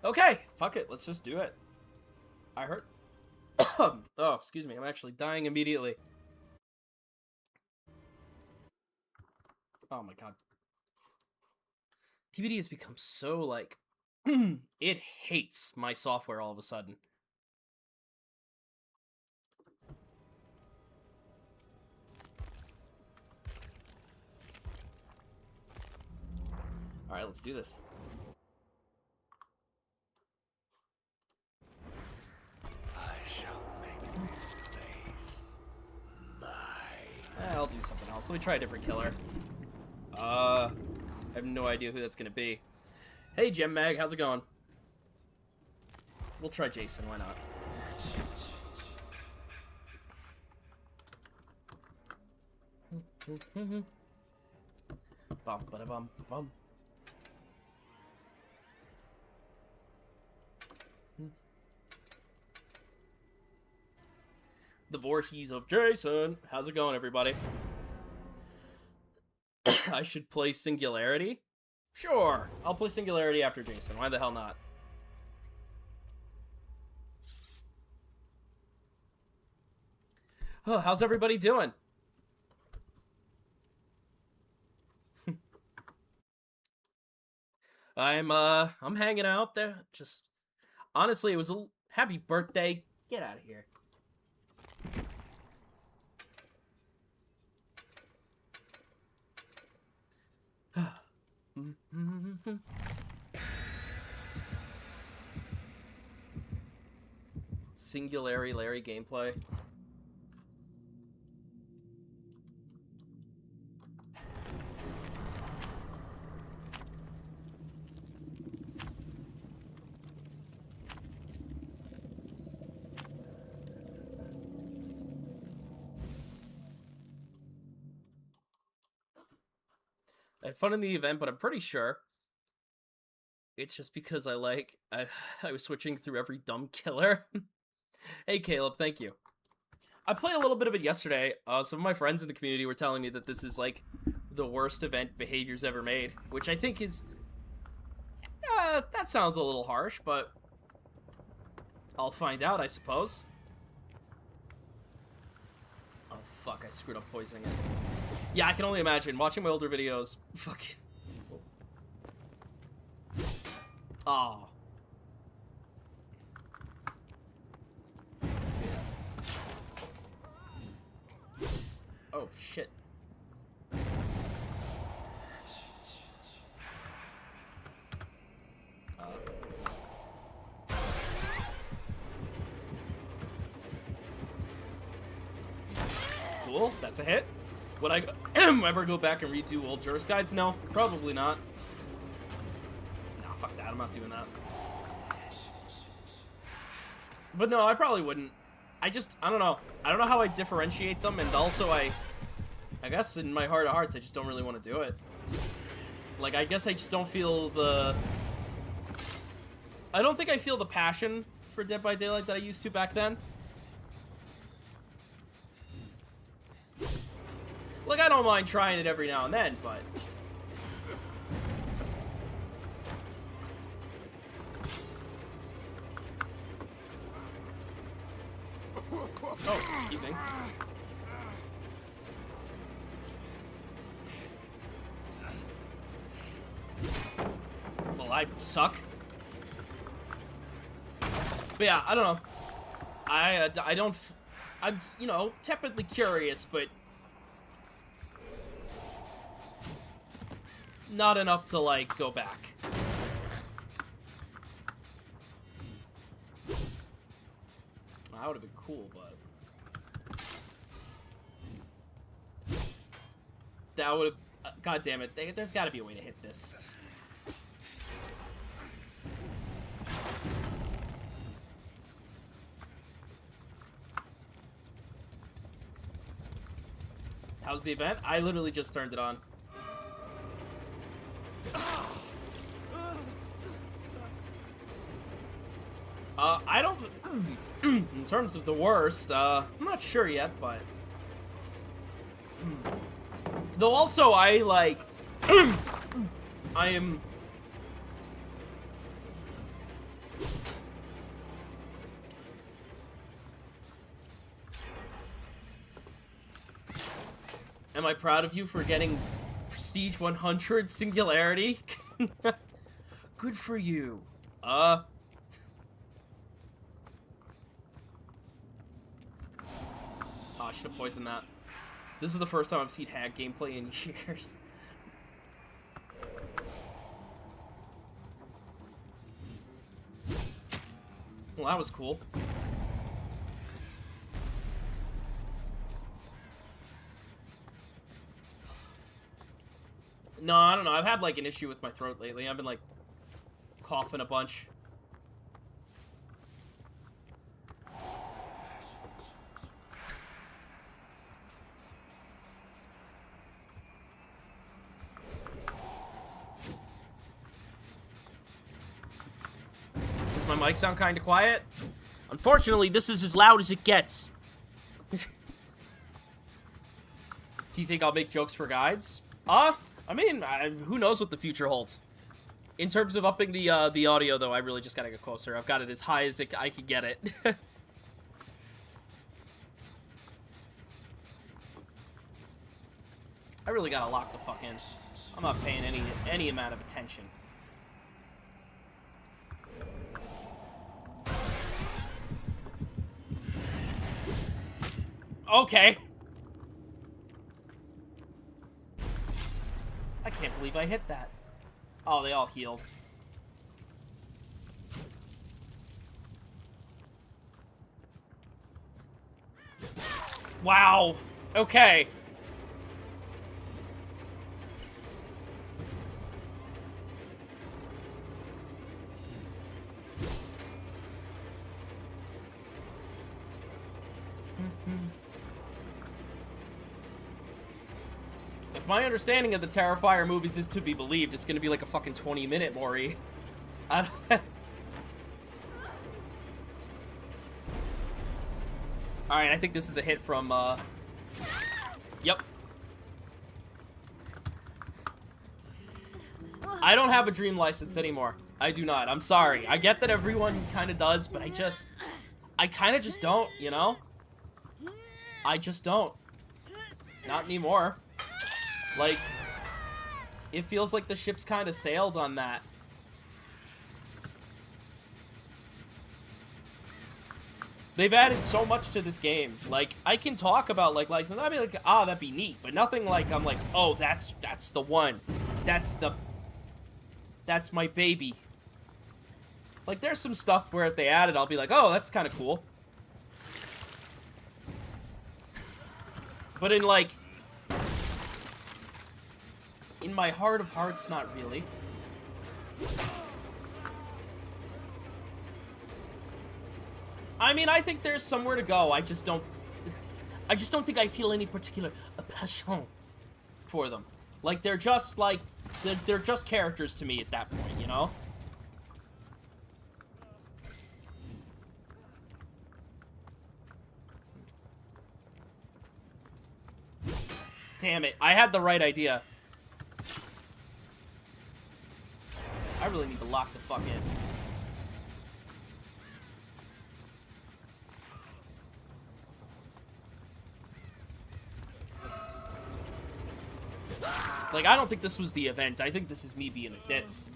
Okay, fuck it. Let's just do it. I heard... oh, excuse me. I'm actually dying immediately. Oh my god. DBD has become so, like... it hates my software all of a sudden. Alright, let's do this. I shall make this place mine. I'll do something else. Let me try a different killer. I have no idea who that's gonna be. Hey, Gem Mag, how's it going? We'll try Jason, why not? Bum, ba bum, bum. The Voorhees of Jason. How's it going, everybody? I should play Singularity? Sure, I'll play Singularity after Jason. Why the hell not? Oh, how's everybody doing? I'm hanging out there. Just honestly, it was a happy birthday. Get out of here. Singularity Larry gameplay. I had fun in the event, but I'm pretty sure it's just because I was switching through every dumb killer. Hey, Caleb, thank you. I played a little bit of it yesterday. Some of my friends in the community were telling me that this is, like, the worst event Behavior's ever made, which I think is... that sounds a little harsh, but I'll find out, I suppose. Oh, fuck, I screwed up poisoning it. Yeah, I can only imagine. Watching my older videos, fucking... Oh. Oh, shit. Cool, that's a hit. Would I ever go back and redo old Juris guides? No, probably not. Nah, fuck that, I'm not doing that. But no, I probably wouldn't. I don't know. I don't know how I differentiate them, and also I guess in my heart of hearts, I just don't really want to do it. Like, I guess I just don't feel the... I don't think I feel the passion for Dead by Daylight that I used to back then. Like, I don't mind trying it every now and then, but... Oh, evening. Well, I suck. But yeah, I don't know. I'm, you know, tepidly curious, but... not enough to, like, go back. That would have been cool, but... that would have... God damn it. There's got to be a way to hit this. How's the event? I literally just turned it on. I don't... in terms of the worst, I'm not sure yet, but... though also, I, like... I am... Am I proud of you for getting Prestige 100 Singularity? Good for you. Oh, I should have poisoned that. This is the first time I've seen hack gameplay in years. Well, that was cool. No, I don't know. I've had, like, an issue with my throat lately. I've been, like, coughing a bunch. Does my mic sound kind of quiet? Unfortunately, this is as loud as it gets. Do you think I'll make jokes for guides? I mean, who knows what the future holds. In terms of upping the audio, though, I really just gotta get closer. I've got it as high as I can get it. I really gotta lock the fuck in. I'm not paying any amount of attention. Okay. I can't believe I hit that. Oh, they all healed. Wow. Okay. If my understanding of the Terrifier movies is to be believed, it's gonna be like a fucking 20-minute Maury. Alright, I think this is a hit from, Yep. I don't have a dream license anymore. I do not. I'm sorry. I get that everyone kind of does, but I kind of just don't, you know? I just don't. Not anymore. Like, it feels like the ship's kind of sailed on that. They've added so much to this game. Like, I can talk about, like, license. I'd be like, ah, that'd be neat. But nothing like, I'm like, oh, that's the one. That's my baby. Like, there's some stuff where if they add it, I'll be like, oh, that's kind of cool. But in, like, in my heart of hearts, not really. I mean, I think there's somewhere to go. I just don't think I feel any particular passion for them. Like, they're just, like, they're just characters to me at that point, you know? Damn it. I had the right idea. I really need to lock the fuck in. Like, I don't think this was the event. I think this is me being a ditz.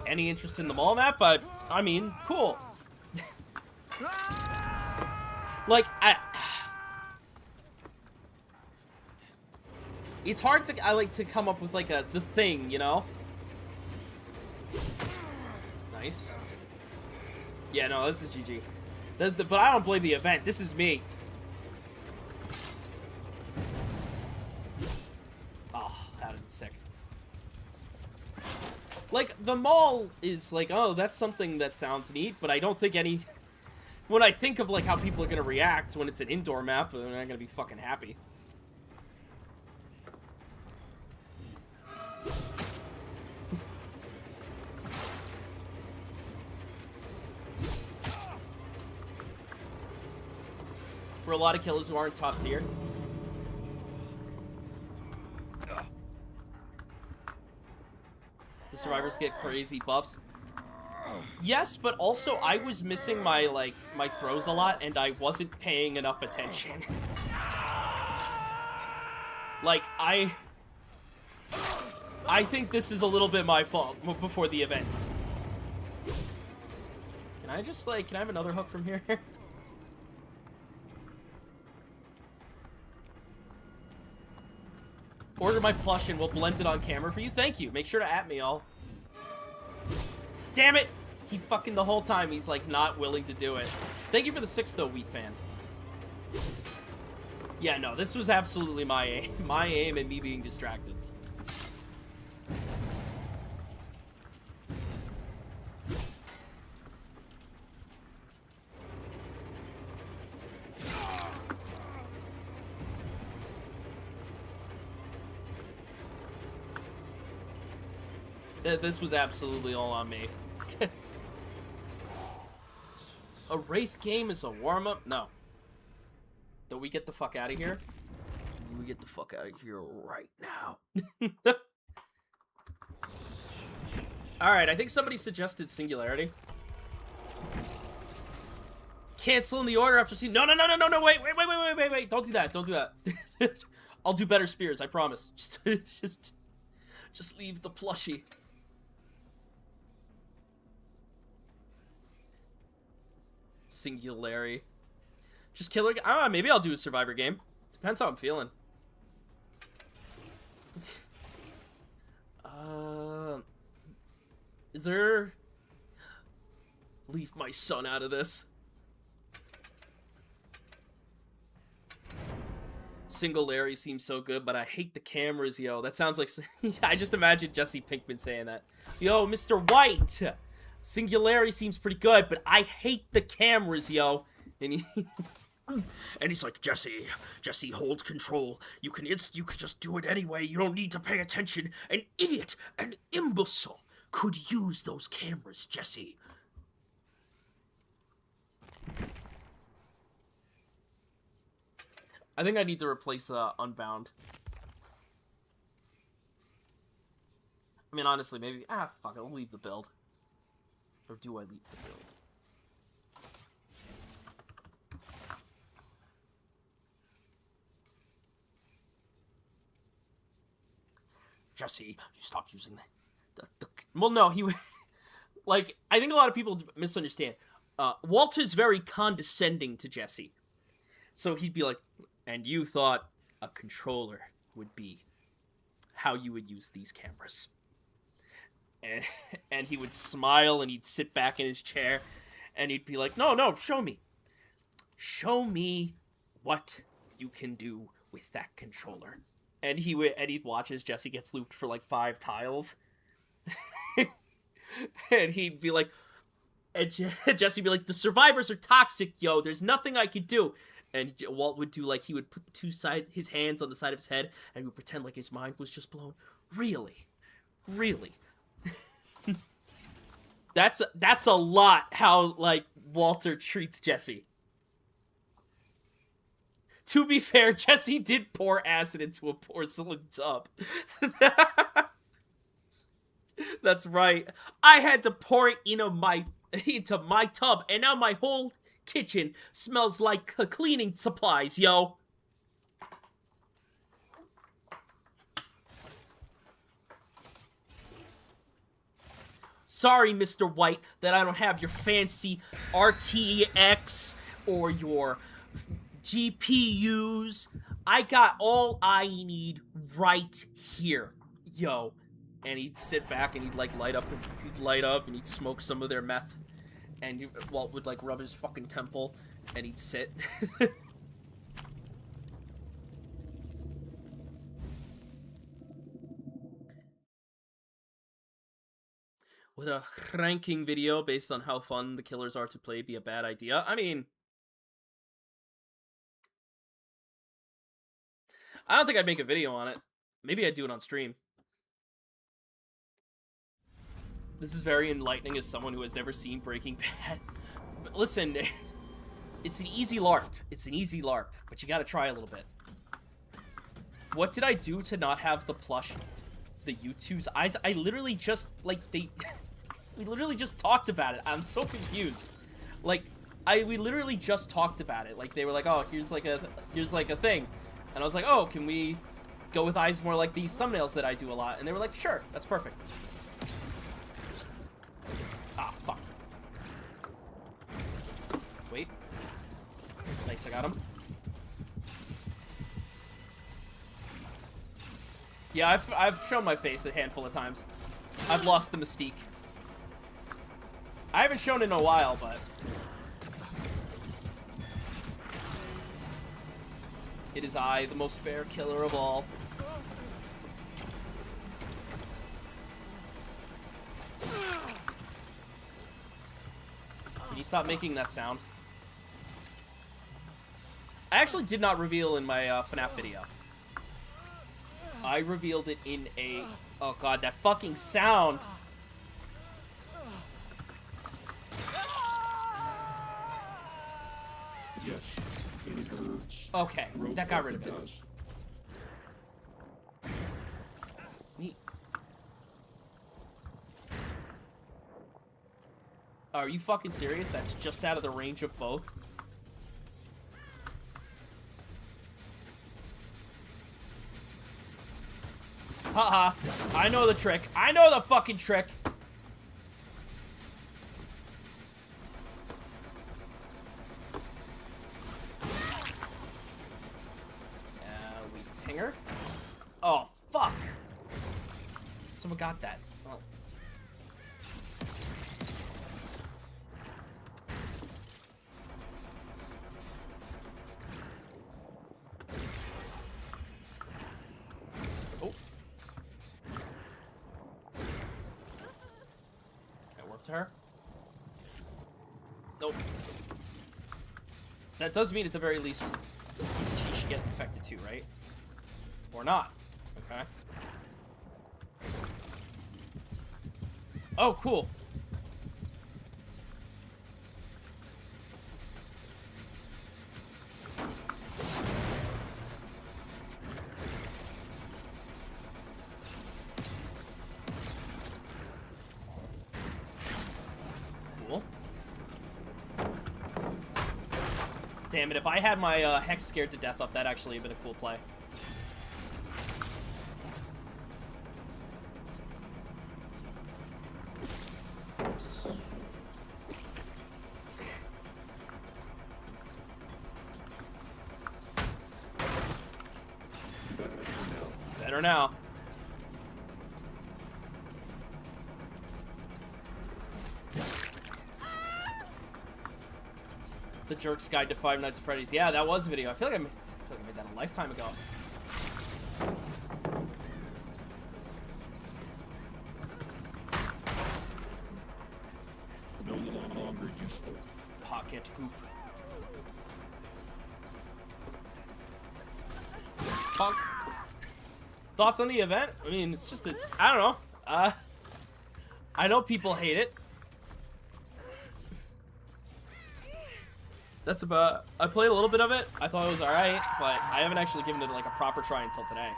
Any interest in the mall map? But, I mean, cool. Like, it's hard to, I like to come up with, like, the thing, you know? Nice. Yeah, no, this is GG. But I don't blame the event. This is me. Oh, that is sick. Like, the mall is like, oh, that's something that sounds neat, but I don't think any... When I think of, like, how people are gonna react when it's an indoor map, they're not gonna be fucking happy. For a lot of killers who aren't top tier. The survivors get crazy buffs. Yes, but also I was missing my, like, my throws a lot, and I wasn't paying enough attention. Like, I think this is a little bit my fault before the events. Can I just, like, can I have another hook from here? Order my plush and we'll blend it on camera for you. Thank you. Make sure to @ me all. Damn it! He fucking the whole time he's like not willing to do it. Thank you for the 6 though, Wheat fan. Yeah, no, this was absolutely my aim and me being distracted. This was absolutely all on me. A Wraith game is a warm-up? No. Do we get the fuck out of here? We get the fuck out of here right now. Alright, I think somebody suggested Singularity. Canceling the order after seeing... No, wait, don't do that, don't do that. I'll do better spears, I promise. Just leave the plushie. Singularity. Just killer. Maybe I'll do a survivor game. Depends how I'm feeling. Is there... Leave my son out of this. Singularity seems so good, but I hate the cameras, yo. That sounds like... I just imagine Jesse Pinkman saying that. Yo, Mr. White! Singularity seems pretty good, but I hate the cameras, yo. And he's like, Jesse, hold control. You could just do it anyway. You don't need to pay attention. An idiot, an imbecile could use those cameras, Jesse. I think I need to replace Unbound. I mean, honestly, maybe... fuck it, I'll leave the build. Or do I leave the build? Jesse, you stopped using the well, no, he... like, I think a lot of people misunderstand. Walter's very condescending to Jesse. So he'd be like, and you thought a controller would be how you would use these cameras. And he would smile and he'd sit back in his chair and he'd be like, no, show me. Show me what you can do with that controller. And he'd watch as Jesse gets looped for like 5 tiles. And he'd be like, and Jesse'd be like, the survivors are toxic, yo. There's nothing I could do. And Walt would do like, he would put his hands on the side of his head and he would pretend like his mind was just blown. Really? That's a lot how, like, Walter treats Jesse. To be fair, Jesse did pour acid into a porcelain tub. That's right. I had to pour it into my tub, and now my whole kitchen smells like cleaning supplies, yo. Sorry, Mr. White, that I don't have your fancy RTX or your GPUs. I got all I need right here, yo. And he'd sit back and he'd like light up and he'd smoke some of their meth. And Walt would like rub his fucking temple and he'd sit. Would a ranking video based on how fun the killers are to play be a bad idea? I mean, I don't think I'd make a video on it. Maybe I'd do it on stream. This is very enlightening as someone who has never seen Breaking Bad. But listen, it's an easy LARP. It's an easy LARP, but you gotta try a little bit. What did I do to not have the plush, the U2's eyes? I literally just, like, We literally just talked about it. I'm so confused. Like, we literally just talked about it. Like, they were like, oh, here's like a thing. And I was like, oh, can we go with eyes more like these thumbnails that I do a lot? And they were like, sure, that's perfect. Ah, fuck. Wait. Nice, I got him. Yeah, I've shown my face a handful of times. I've lost the mystique. I haven't shown it in a while, but... It is I, the most fair killer of all. Can you stop making that sound? I actually did not reveal in my FNAF video. I revealed it in a... Oh god, that fucking sound! Yes, it hurts. Okay, that got rid of it. Neat. Are you fucking serious? That's just out of the range of both? Haha. I know the trick. I know the fucking trick. We ping her. Oh, fuck. Someone got that. Oh. Oh. Can I work to her? Nope. That does mean at the very least she should get affected too, right? Or not. Okay. Oh, cool. Cool. Damn it, if I had my Hex scared to death up, that'd actually have been a cool play. Better now. The Jerk's Guide to Five Nights at Freddy's. Yeah, that was a video. I feel like I made that a lifetime ago. No longer useful. Pocket poop. Punk. Thoughts on the event? I mean, it's just I don't know. I know people hate it. That's about... I played a little bit of it. I thought it was alright, but I haven't actually given it like a proper try until today.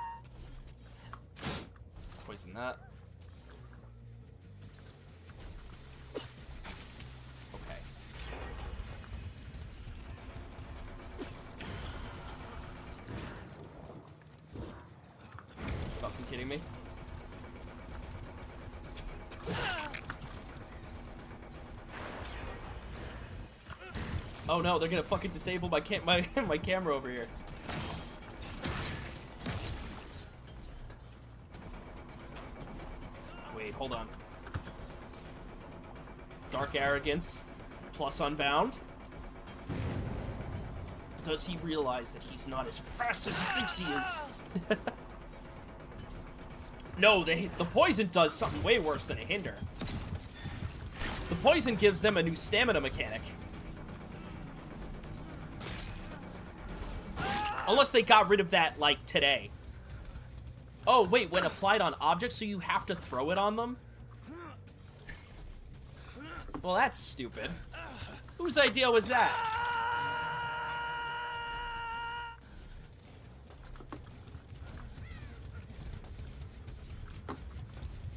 Poison that. Okay. Fucking kidding me? Oh no, they're gonna fucking disable my my camera over here. Wait, hold on. Dark Arrogance plus Unbound. Does he realize that he's not as fast as he thinks he is? No, the poison does something way worse than a hinder. The poison gives them a new stamina mechanic. Unless they got rid of that, like, today. Oh, wait, when applied on objects, so you have to throw it on them? Well, that's stupid. Whose idea was that?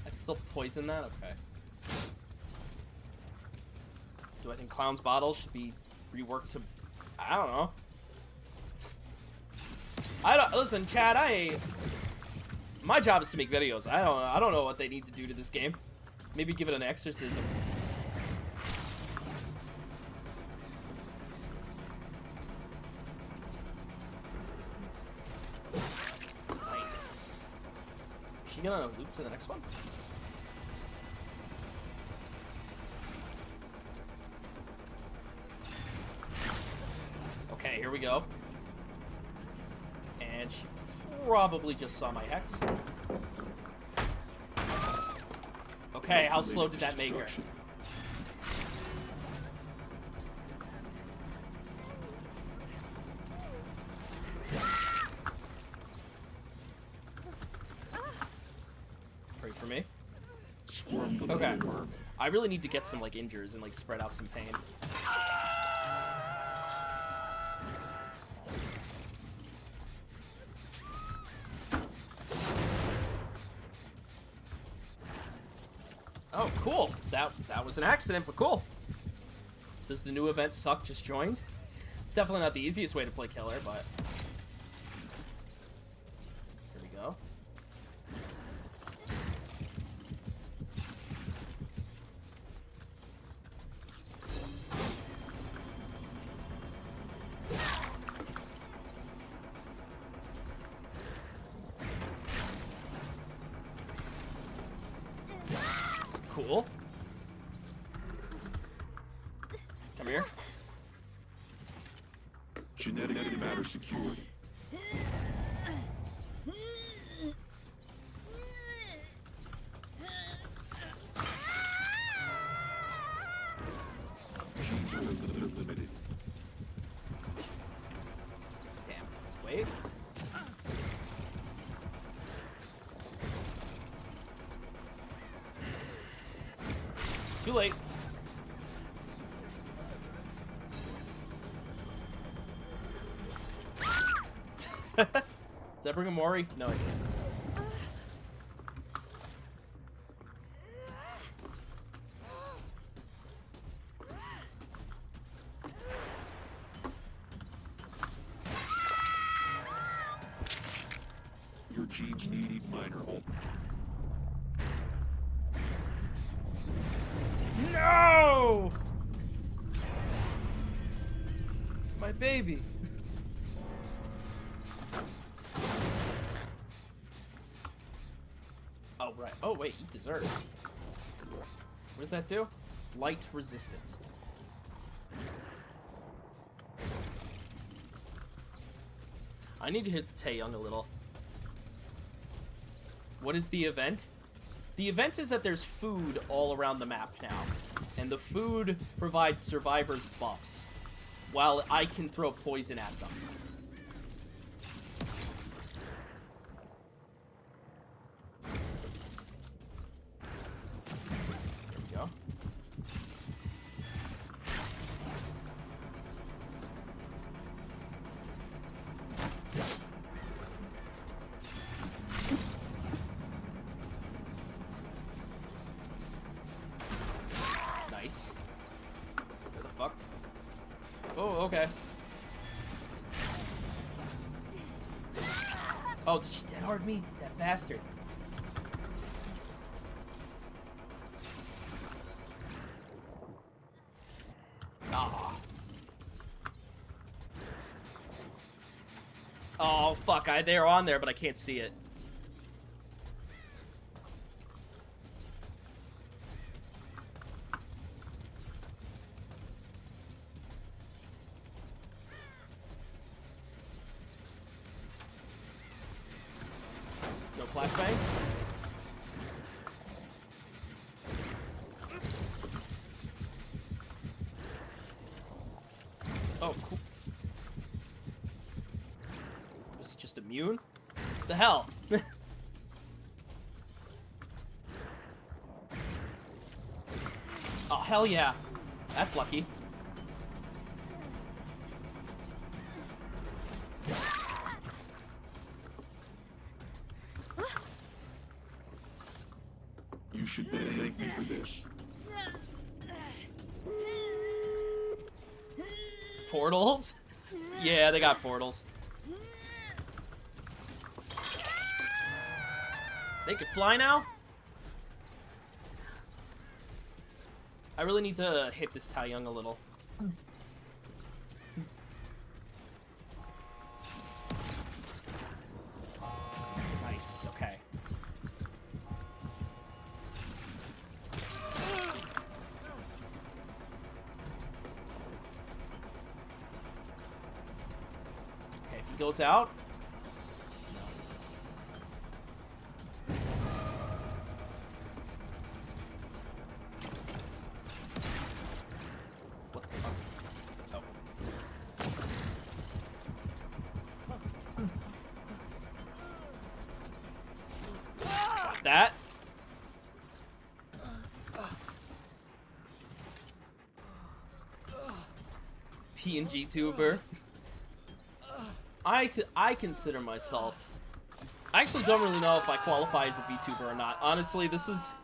I can still poison that? Okay. Do I think Clown's bottle should be reworked to... I don't know. Listen, Chad, my job is to make videos. I don't know what they need to do to this game. Maybe give it an exorcism. Nice. Is she gonna loop to the next one? Okay, here we go. And she probably just saw my hex. Okay, how slow did that make her? Pray for me. Okay. I really need to get some, like, injures and, like, spread out some pain. Oh, cool. That was an accident, but cool. Does the new event suck? Just joined? It's definitely not the easiest way to play killer, but... Here we go. Cool. Come here. Genetic matter secured. Limited. Damn. Wait. Too late. Did I bring a Mori? No, I didn't. Your genes need minor alteration. No! My baby. Oh, right. Oh, wait. Eat dessert. What does that do? Light resistant. I need to hit the Taeyong a little. What is the event? The event is that there's food all around the map now. And the food provides survivors buffs, while I can throw poison at them. There we go. Nice. Where the fuck? Oh, okay. Oh, did she dead hard me? That bastard. Ah. Oh, fuck. They're on there, but I can't see it. No flashbang? Oh, cool. Was he just immune? What the hell? Oh, hell yeah. That's lucky. You should thank me for this. portals? Yeah, they got portals. They can fly now? I really need to hit this Tai Young a little. Nice, okay. Okay, if he goes out... What the fuck? Oh. That? PNG tuber. I consider myself... I actually don't really know if I qualify as a VTuber or not. Honestly, this is...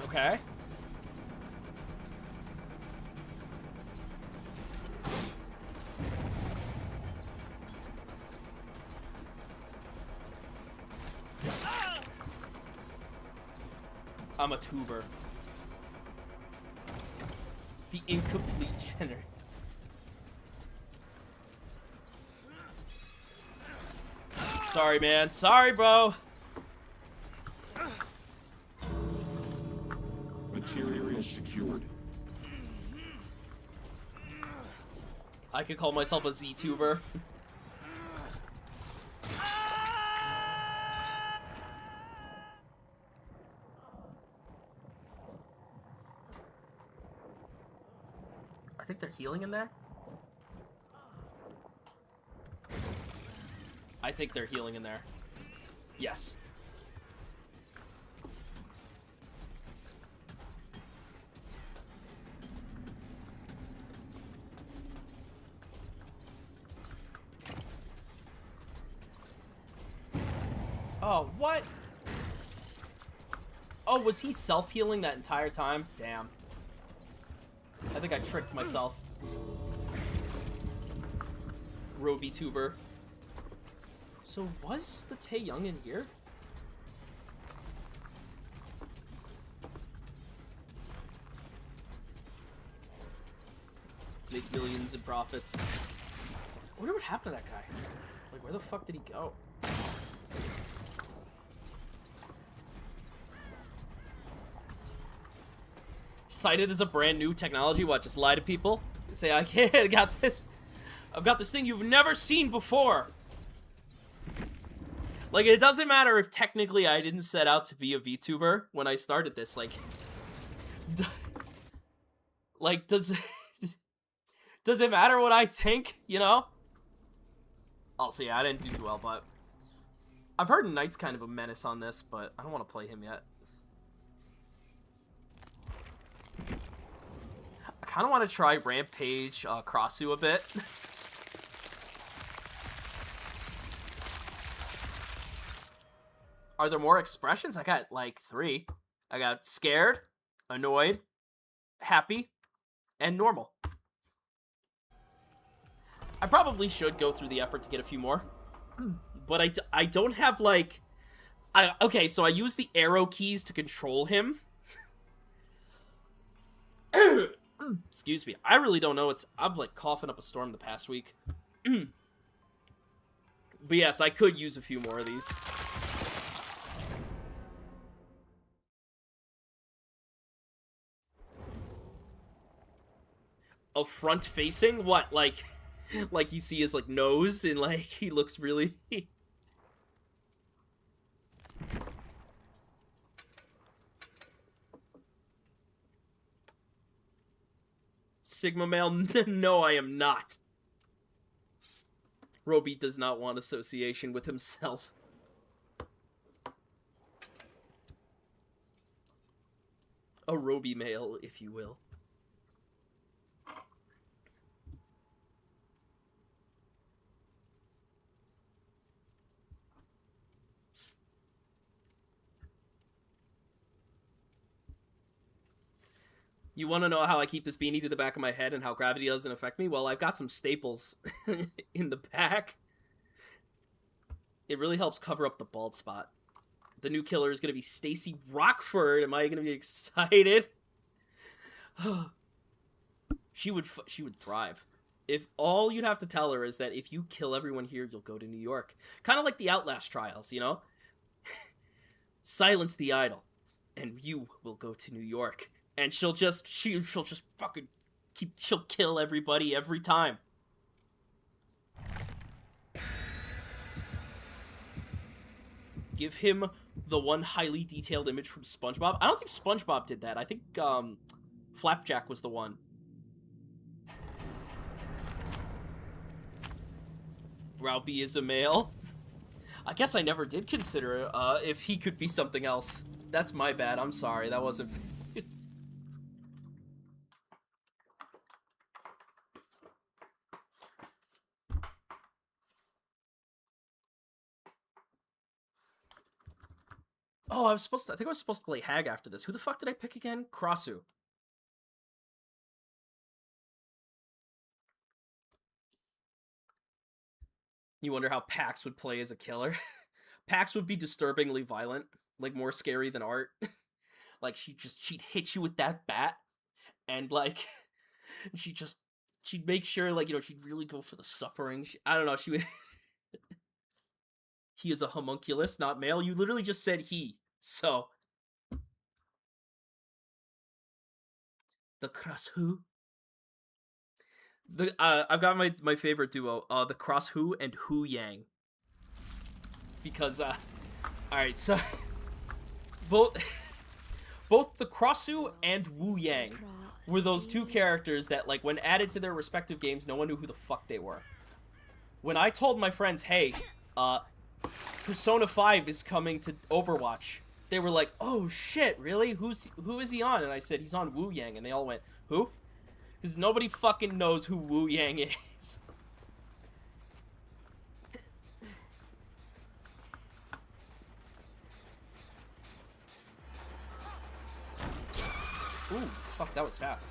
Okay. I'm a tuber. The incomplete gender. Sorry, man. Sorry, bro. Material secured. I could call myself a Z-tuber. I think they're healing in there. I think they're healing in there. Yes. Oh, what? Oh, was he self-healing that entire time? Damn. I think I tricked myself. Rowby tuber. So was the Tae Young in here? Make millions in profits. I wonder what happened to that guy. Like, where the fuck did he go? Cited as a brand new technology. What, just lie to people? Say, I got this. I've got this thing you've never seen before. Like, it doesn't matter if technically I didn't set out to be a VTuber when I started this. Like, does it matter what I think, you know? Also, yeah, I didn't do too well, but I've heard Knight's kind of a menace on this, but I don't want to play him yet. I kind of want to try Rampage Crossu a bit. Are there more expressions? I got like 3. I got scared, annoyed, happy, and normal. I probably should go through the effort to get a few more. But I don't have like... Okay, so I use the arrow keys to control him. Excuse me. I really don't know. I'm like coughing up a storm the past week. But yes, I could use a few more of these. A front facing? What, like you see his like nose and like he looks really... Sigma male? No, I am not. Rowby does not want association with himself. A Rowby male, if you will. You want to know how I keep this beanie to the back of my head and how gravity doesn't affect me? Well, I've got some staples in the back. It really helps cover up the bald spot. The new killer is going to be Stacy Rockford. Am I going to be excited? She would thrive. If all you'd have to tell her is that if you kill everyone here, you'll go to New York. Kind of like the Outlast trials, you know? Silence the idol, and you will go to New York. And she'll just fucking she'll kill everybody every time. Give him the one highly detailed image from SpongeBob. I don't think SpongeBob did that. I think Flapjack was the one. Rowby is a male. I guess I never did consider if he could be something else. That's my bad. I'm sorry. That wasn't... Oh, I think I was supposed to play Hag after this. Who the fuck did I pick again? Krossu. You wonder how Pax would play as a killer? Pax would be disturbingly violent, like more scary than Art. Like she'd hit you with that bat, and like she'd make sure, like, you know, she'd really go for the suffering. I don't know, she would. He is a homunculus, not male. You literally just said he, so. The Cross Who? I've got my favorite duo, the Cross Who and Hu Yang. Because, alright, so, both the Crossu and Wu Yang were those two characters that, like, when added to their respective games, no one knew who the fuck they were. When I told my friends, hey, Persona 5 is coming to Overwatch, they were like, oh shit, really? Who is he on? And I said, he's on Wu Yang, and they all went, who? Because nobody fucking knows who Wu Yang is. Ooh, fuck, that was fast.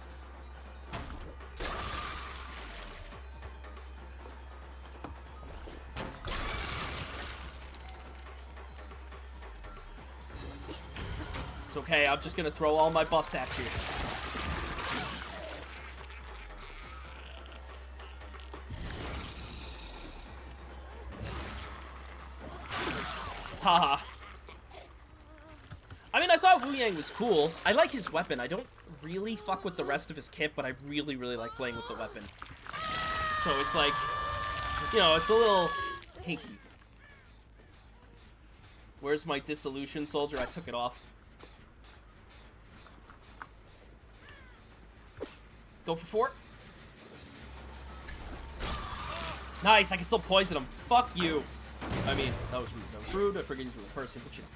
It's okay, I'm just gonna throw all my buffs at you. Haha. I mean, I thought Wu Yang was cool. I like his weapon. I don't really fuck with the rest of his kit, but I really, really like playing with the weapon. So it's like, you know, it's a little hinky. Where's my dissolution soldier? I took it off. Go for 4. Nice, I can still poison him. Fuck you. I mean, that was rude. That was rude. I forget he's a real person, but you know.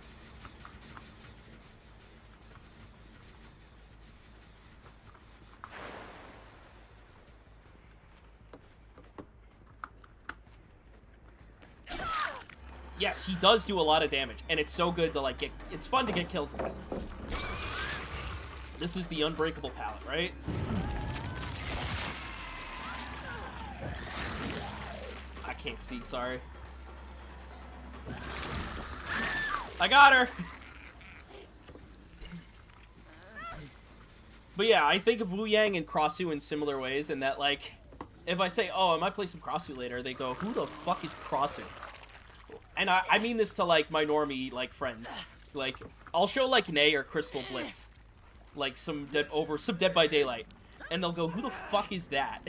Yes, he does do a lot of damage, and it's so good to, like, get... It's fun to get kills as him. This is the unbreakable palette, right? I can't see, sorry. I got her! But yeah, I think of Wu Yang and Crossu in similar ways, in that, like, if I say, oh, I might play some Crossu later, they go, who the fuck is Crossu? And I mean this to, like, my normie, like, friends. Like, I'll show, like, Nay or Crystal Blitz, like, some Dead by Daylight, and they'll go, who the fuck is that?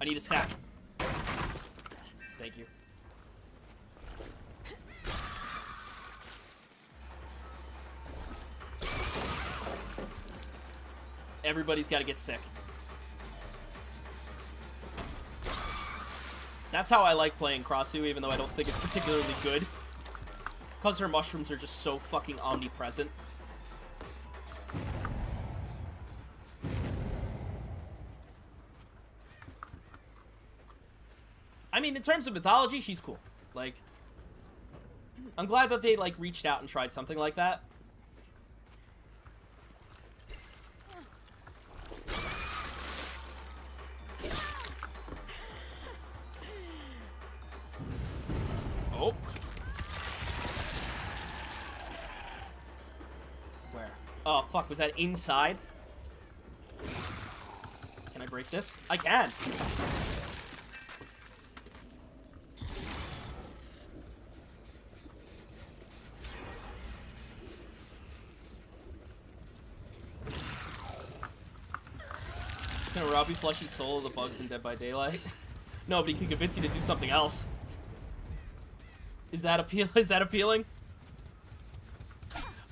I need a stack. Thank you. Everybody's got to get sick. That's how I like playing Crossu, even though I don't think it's particularly good. Because her mushrooms are just so fucking omnipresent. I mean, in terms of mythology, she's cool. Like, I'm glad that they, like, reached out and tried something like that. Oh. Where? Oh, fuck. Was that inside? Can I break this? I can. Can Rowby Plushie solo the bugs in Dead by Daylight? No, but he can convince you to do something else. Is that appealing?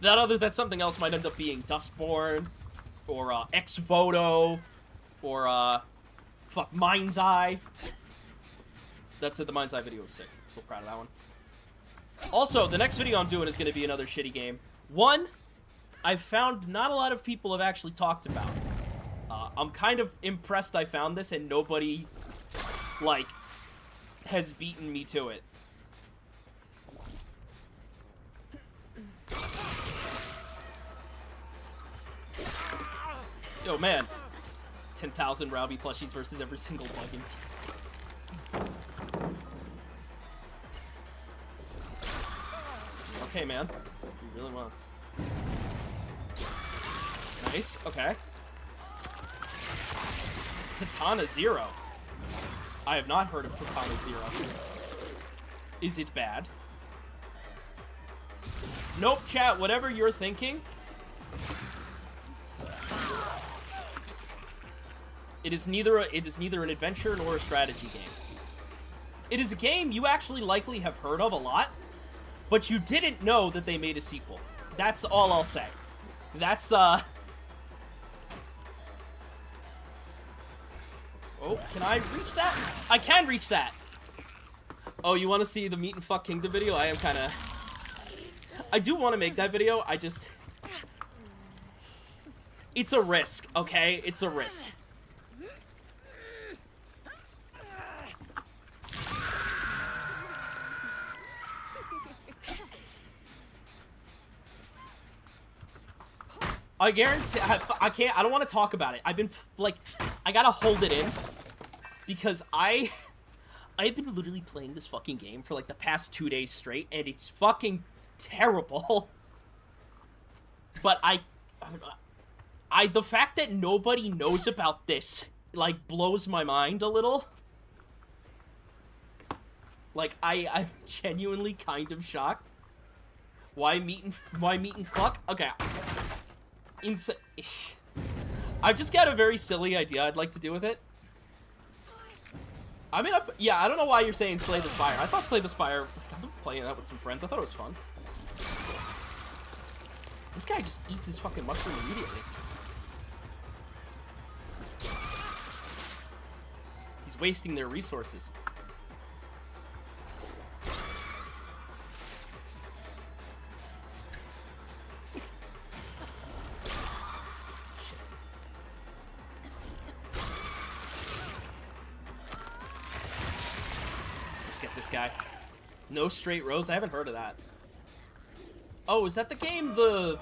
That something else might end up being Dustborn, or Ex Voto, or fuck Mind's Eye. That's it. The Mind's Eye video was sick. I'm still proud of that one. Also, the next video I'm doing is going to be another shitty game. One, I've found not a lot of people have actually talked about. I'm kind of impressed I found this and nobody, like, has beaten me to it. Yo, man. 10,000 Rowby plushies versus every single bug in DBD. Okay, man. You really want. Nice. Okay. Katana Zero. I have not heard of Katana Zero. Is it bad? Nope, chat. Whatever you're thinking. It is neither an adventure nor a strategy game. It is a game you actually likely have heard of a lot, but you didn't know that they made a sequel. That's all I'll say. That's Oh, can I reach that? I can reach that! Oh, you want to see the Meat and Fuck Kingdom video? I do want to make that video, it's a risk, okay? It's a risk. I guarantee, I don't want to talk about it. I've been, like, I gotta hold it in. Because I've been literally playing this fucking game for, like, the past 2 days straight, and it's fucking terrible. But the fact that nobody knows about this, like, blows my mind a little. Like, I'm genuinely kind of shocked. Why meat and fuck? Okay. I've just got a very silly idea I'd like to do with it. I mean, yeah, I don't know why you're saying Slay the Spire. I thought Slay the Spire, I've been playing that with some friends. I thought it was fun. This guy just eats his fucking mushroom immediately. He's wasting their resources. Guy. No Straight Rose? I haven't heard of that. Oh, is that the game the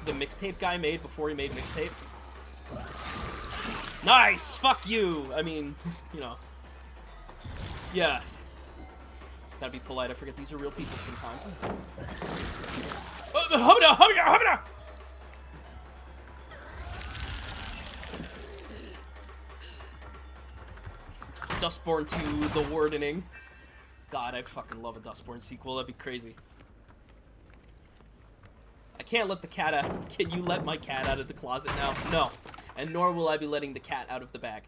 mixtape guy made before he made mixtape? Nice! Fuck you! I mean, you know. Yeah. Gotta be polite. I forget these are real people sometimes. Dustborn 2, The Wardening. God, I fucking love a Dustborn sequel. That'd be crazy. I can't let the cat out. Can you let my cat out of the closet now? No. And nor will I be letting the cat out of the bag.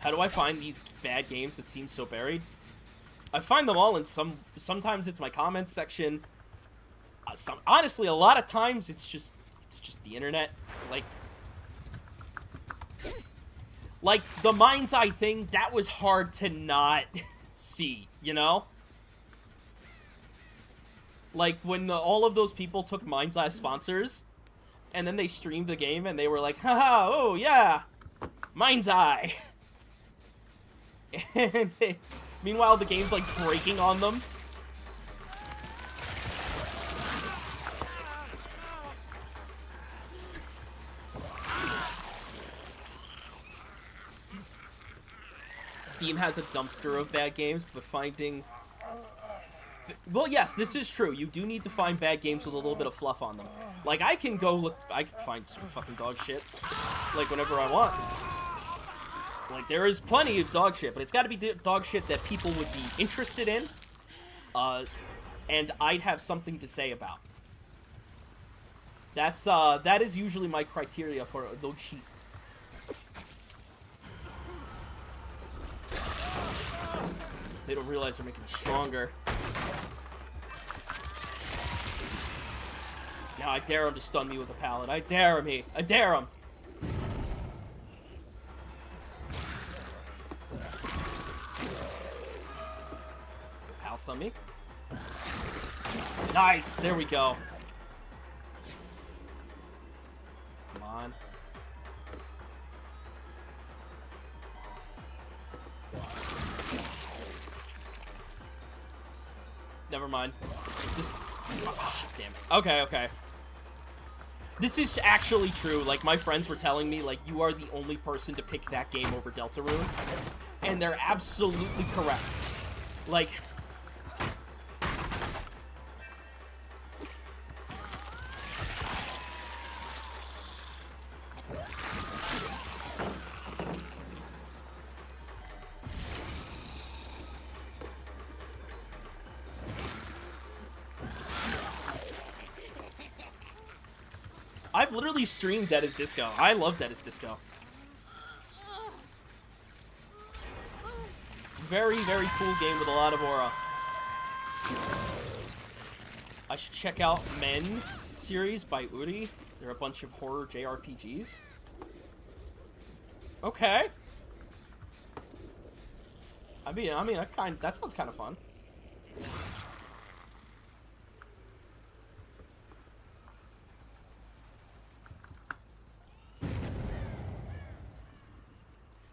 How do I find these bad games that seem so buried? I find them all in sometimes it's my comments section. Honestly, a lot of times it's just the internet. Like the Mind's Eye thing, that was hard to not see, you know? Like when all of those people took Mind's Eye sponsors, and then they streamed the game and they were like, haha, oh yeah, Mind's Eye. And meanwhile, the game's like breaking on them. Steam has a dumpster of bad games, but finding... Well, yes, this is true. You do need to find bad games with a little bit of fluff on them. Like, I can find some fucking dog shit, like, whenever I want. Like, there is plenty of dog shit, but it's gotta be dog shit that people would be interested in, and I'd have something to say about. That is usually my criteria for dog shit. They don't realize they're making me stronger. Now I dare him to stun me with a pallet. I dare him. I dare him. Pallet stun me. Nice. There we go. Come on. Never mind. Damn it. Okay, okay. This is actually true. Like, my friends were telling me, like, you are the only person to pick that game over Deltarune. And they're absolutely correct. Like... I've literally streamed Dead as Disco. I love Dead as Disco. Very, very cool game with a lot of aura. I should check out Men series by Uri. They're a bunch of horror JRPGs. Okay. I mean, that sounds kind of fun.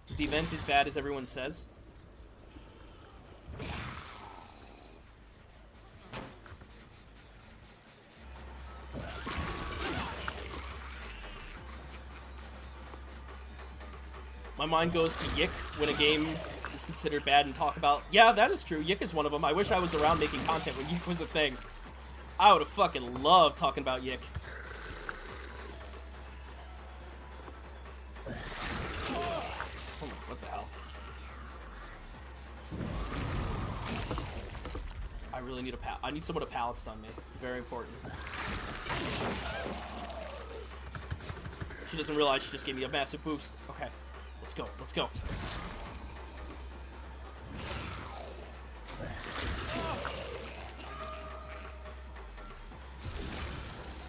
Is the event as bad as everyone says? My mind goes to Yick when a game is considered bad and talk about... Yeah, that is true. Yick is one of them. I wish I was around making content when Yick was a thing. I would have fucking loved talking about Yick. What the hell? I really need I need someone to pallet stun me. It's very important. She doesn't realize she just gave me a massive boost. Okay. Let's go. Let's go. What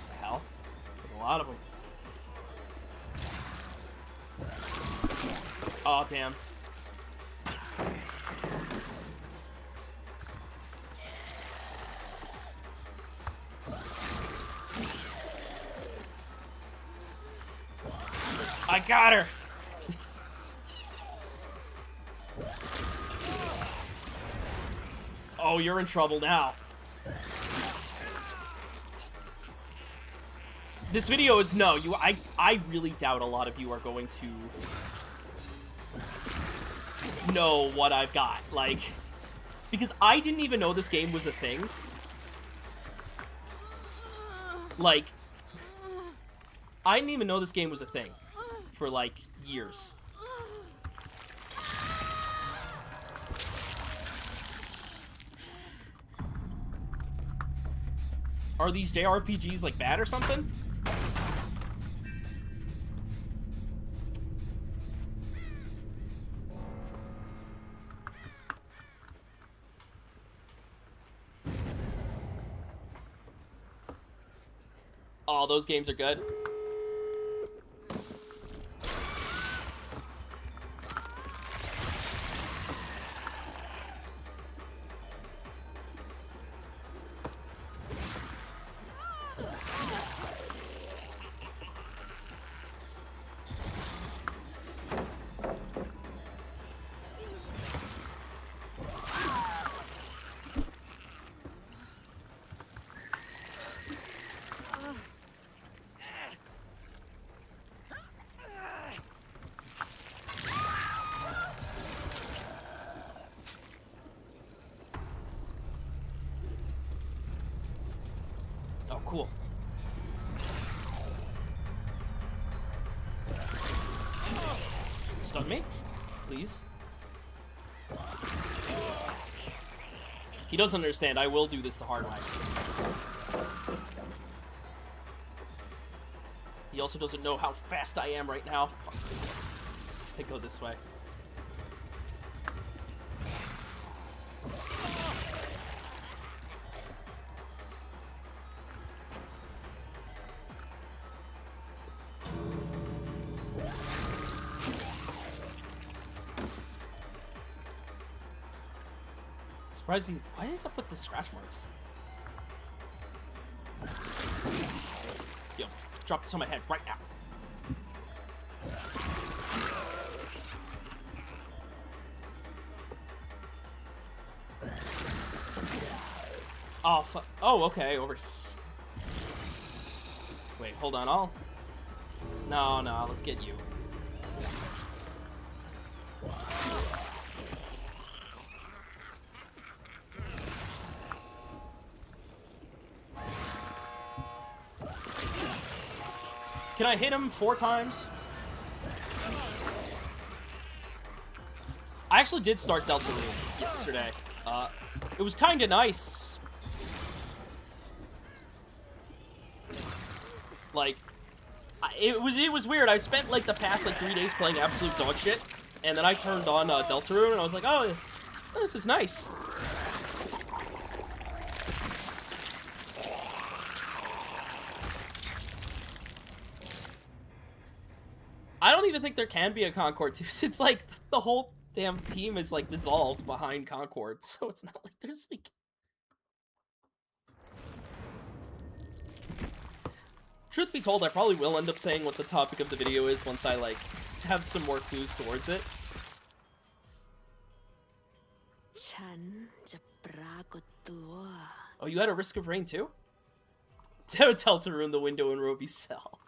the hell? There's a lot of them. Oh, damn. I got her! Oh, you're in trouble now. This video is I really doubt a lot of you are going to know what I've got. Like, because I didn't even know this game was a thing. Like, I didn't even know this game was a thing for, like, years. Are these JRPGs, like, bad or something? Oh, those games are good. Oh, cool. Stun me, please. He doesn't understand. I will do this the hard way. He also doesn't know how fast I am right now. I go this way. Surprising. Why is up with the scratch marks? Yo, drop this on my head right now. Oh, fuck. Oh, okay, over here. Wait, hold on, No, let's get you. Can I hit him 4 times? I actually did start Deltarune yesterday. It was kind of nice. Like, it was weird. I spent like the past like 3 days playing absolute dog shit, and then I turned on Deltarune, and I was like, oh, this is nice. I don't even think there can be a Concord 2, since like the whole damn team is like dissolved behind Concord, so it's not like there's like... Truth be told, I probably will end up saying what the topic of the video is once I like have some more clues towards it. Oh, you had a Risk of Rain too? Tell to ruin the window in Rowby's cell.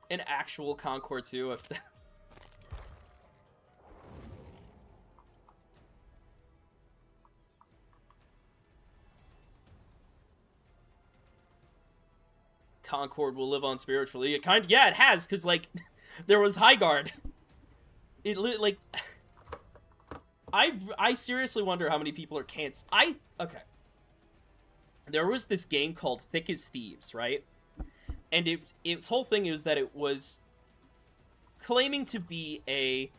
An actual Concord 2 if that... Concord will live on spiritually. It yeah, it has, because like there was High Guard. It like I seriously wonder how many people are okay. There was this game called Thick as Thieves, right? And its whole thing is that it was claiming to be a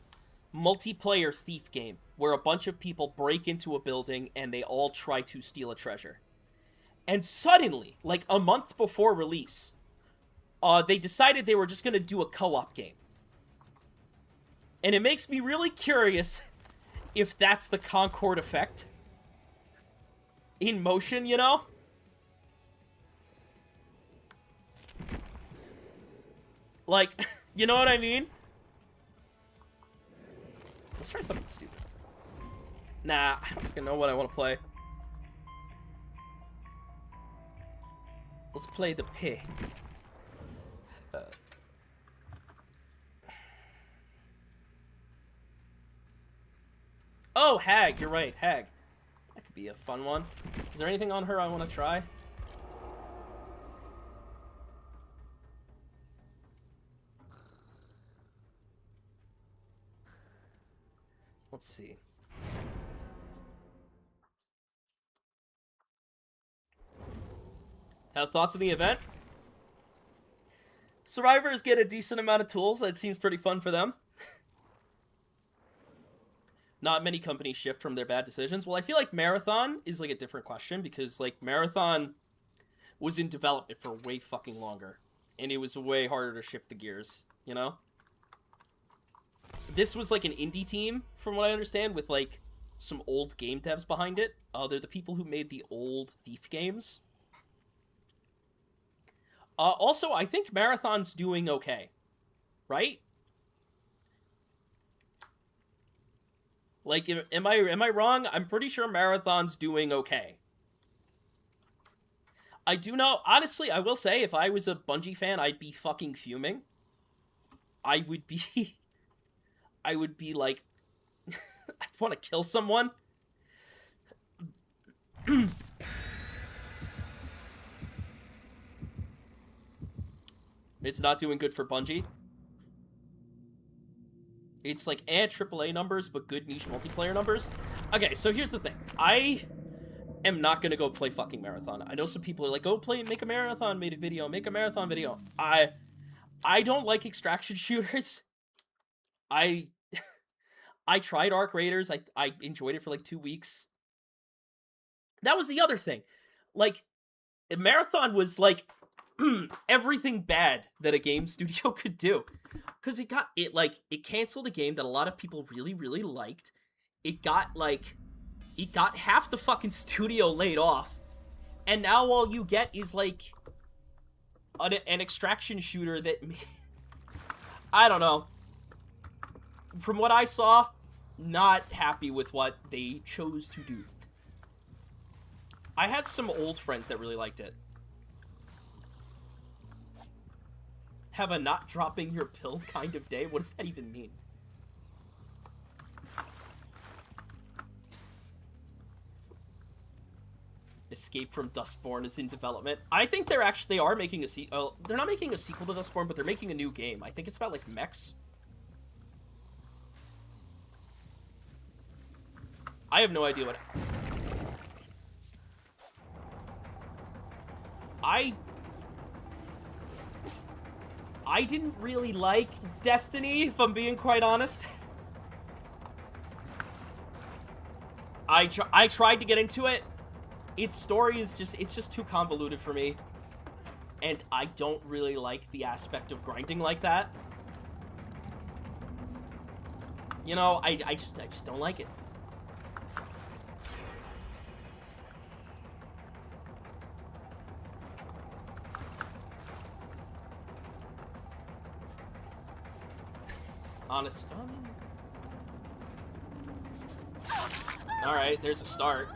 multiplayer thief game where a bunch of people break into a building and they all try to steal a treasure. And suddenly, like a month before release, they decided they were just going to do a co-op game. And it makes me really curious if that's the Concord effect in motion, you know? Like, you know what I mean? Let's try something stupid. Nah, I don't fucking know what I want to play. Let's play the P. Oh, Hag, you're right, Hag. That could be a fun one. Is there anything on her I want to try? Let's see. Have thoughts on the event? Survivors get a decent amount of tools. It seems pretty fun for them. Not many companies shift from their bad decisions. Well, I feel like Marathon is like a different question because like Marathon was in development for way fucking longer. And it was way harder to shift the gears, you know? This was like an indie team, from what I understand, with like some old game devs behind it. They're the people who made the old Thief games. Also, I think Marathon's doing okay, right? Like, am I wrong? I'm pretty sure Marathon's doing okay. I do know, honestly, I will say, if I was a Bungie fan, I'd be fucking fuming. I would be like, I want to kill someone. It's not doing good for Bungie. It's like AAA numbers, but good niche multiplayer numbers. Okay, so here's the thing. I am not gonna go play fucking Marathon. I know some people are like, go play, make a Marathon video, make a Marathon video. I don't like extraction shooters. I tried Arc Raiders. I enjoyed it for like 2 weeks. That was the other thing. Like, Marathon was like everything bad that a game studio could do. Because it canceled a game that a lot of people really, really liked. It got half the fucking studio laid off. And now all you get is like an extraction shooter that, I don't know. From what I saw, not happy with what they chose to do. I had some old friends that really liked it. Have a not dropping your build kind of day? What does that even mean? Escape from Dustborn is in development. I think they are making a sequel. They're not making a sequel to Dustborn, but they're making a new game. I think it's about like mechs. I have no idea what... I didn't really like Destiny, if I'm being quite honest. I tried to get into it. Its story is just too convoluted for me. And I don't really like the aspect of grinding like that. You know, I just don't like it. Honest. Alright, there's a start.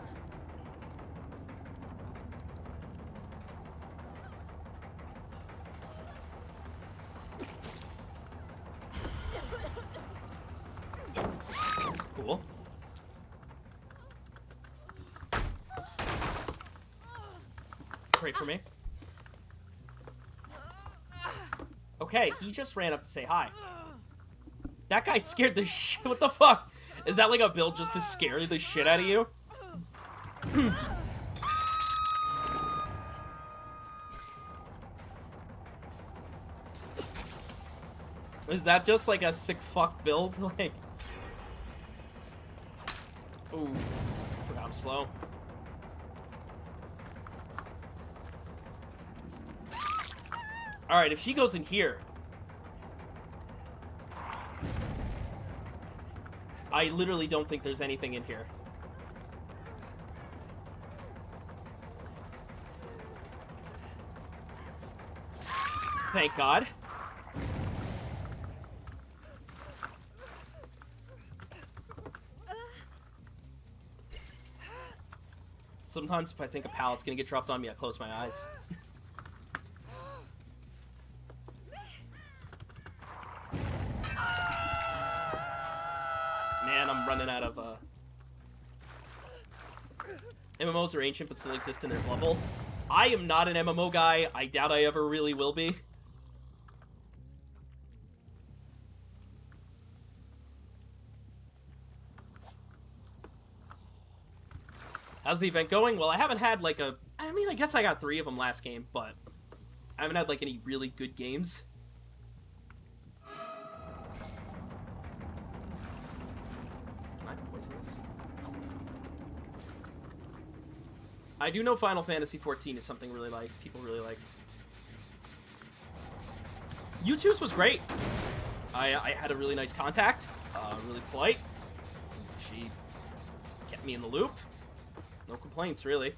Cool. Pray for me. Okay, he just ran up to say hi. That guy scared the shit. What the fuck? Is that like a build just to scare the shit out of you? Is that just like a sick fuck build? Like, ooh, I forgot I'm slow. All right, if she goes in here, I literally don't think there's anything in here. Thank God. Sometimes if I think a pallet's gonna get dropped on me, I close my eyes. Man, I'm running out of, MMOs are ancient but still exist in their bubble. I am not an MMO guy. I doubt I ever really will be. How's the event going? Well, I haven't had, like, I mean, I guess I got 3 of them last game, but I haven't had, like, any really good games. Can I poison this? I do know Final Fantasy 14 is something really like people really like. U2's was great. I had a really nice contact, really polite. She kept me in the loop. No complaints, really.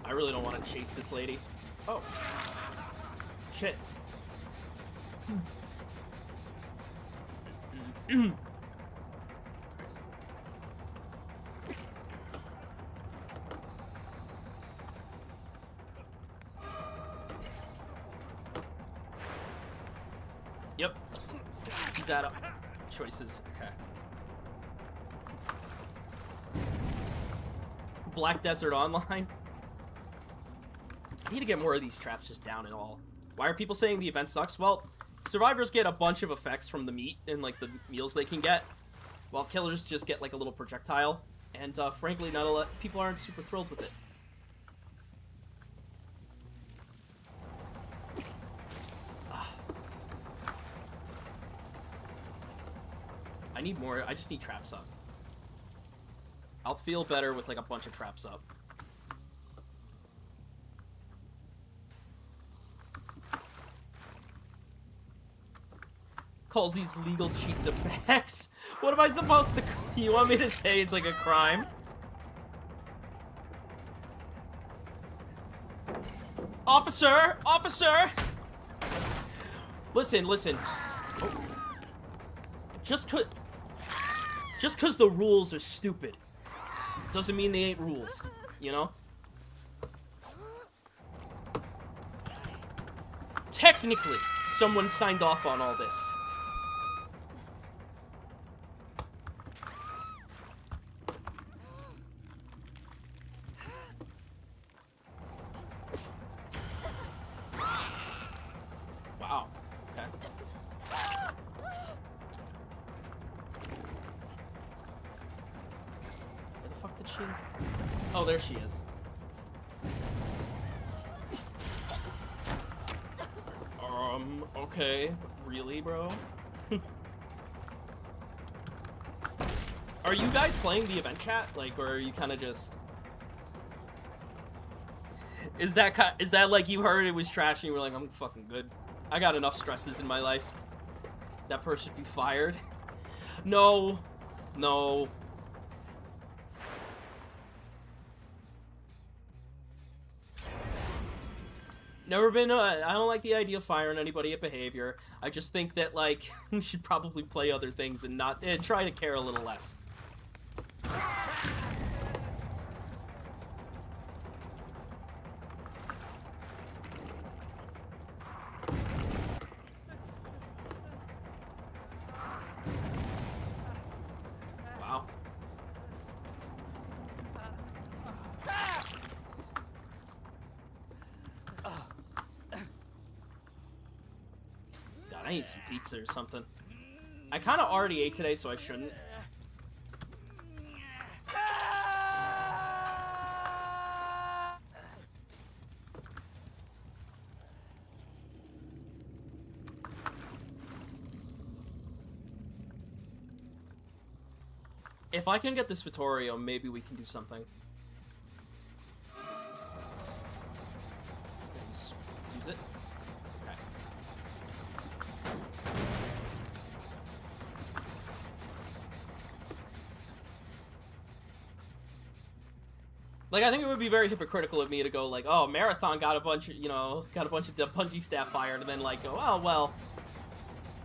I really don't want to chase this lady. Oh. Shit. Yep. He's out of choices. Okay. Black Desert Online. I need to get more of these traps just down and all. Why are people saying the event sucks? Well, survivors get a bunch of effects from the meat and like the meals they can get, while killers just get like a little projectile. And frankly, not a lot people aren't super thrilled with it. I need more. I just need traps up. I'll feel better with like a bunch of traps up. Calls these legal cheats effects. What am I supposed to... You want me to say it's like a crime? Officer! Officer! Listen, listen. Oh. Just cause the rules are stupid doesn't mean they ain't rules, you know? Technically, someone signed off on all this. Wow. Okay. Where the fuck did she... Oh, there she is. Okay. Really, bro? Are you guys playing the event chat? Like, or are you kind of just... Is that like you heard it was trash and you were like, I'm fucking good. I got enough stresses in my life. That person should be fired. No. No. Never been, I don't like the idea of firing anybody at behavior. I just think that, like, we should probably play other things and not, try to care a little less. Wow. God, I need some pizza or something. I kind of already ate today, so I shouldn't. If I can get this Vittorio, maybe we can do something. Use it. Okay. Like, I think it would be very hypocritical of me to go like, oh, Marathon got a bunch of, got a bunch of Bungie staff fired, and then like go, oh, well,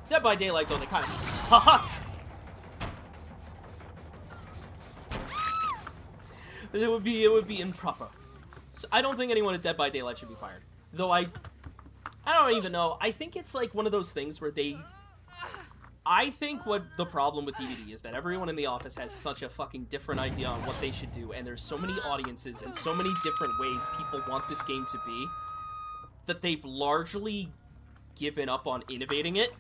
Dead by Daylight, though, they kind of suck. It would be improper. So I don't think anyone at Dead by Daylight should be fired. Though I don't even know. I think it's like one of those things where I think what the problem with DBD is that everyone in the office has such a fucking different idea on what they should do, and there's so many audiences and so many different ways people want this game to be that they've largely given up on innovating it,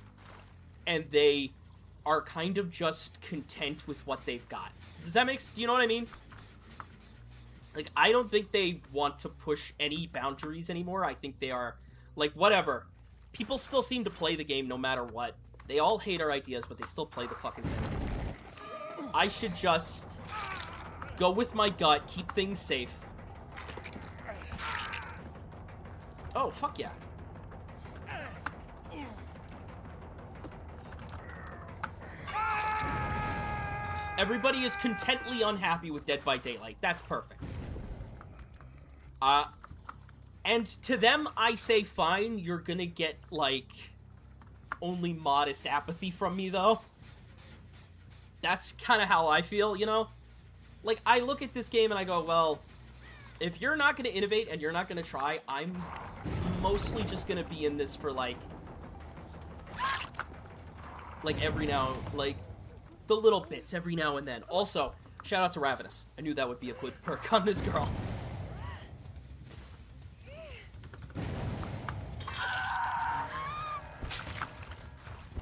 and they are kind of just content with what they've got. Does that make sense? Do you know what I mean? Like, I don't think they want to push any boundaries anymore. I think they are, like, whatever. People still seem to play the game no matter what. They all hate our ideas, but they still play the fucking thing. I should just go with my gut, keep things safe. Oh, fuck yeah. Everybody is contently unhappy with Dead by Daylight. That's perfect. And to them, I say, fine, you're gonna get, like, only modest apathy from me, though. That's kind of how I feel, you know? Like, I look at this game and I go, well, if you're not gonna innovate and you're not gonna try, I'm mostly just gonna be in this for, like every now, like, the little bits every now and then. Also, shout out to Ravenous. I knew that would be a good perk on this girl.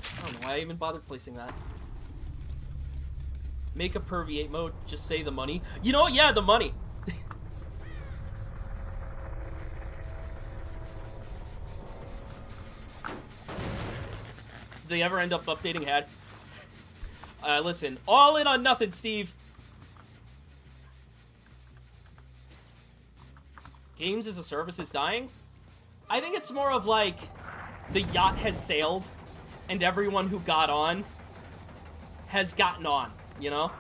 I don't know why I even bothered placing that. Make a per V8 mode, just say the money. You know what? Yeah, the money. They ever end up updating HAD? Listen, all in on nothing, Steve. Games as a service is dying? I think it's more of like the yacht has sailed and everyone who got on has gotten on, you know?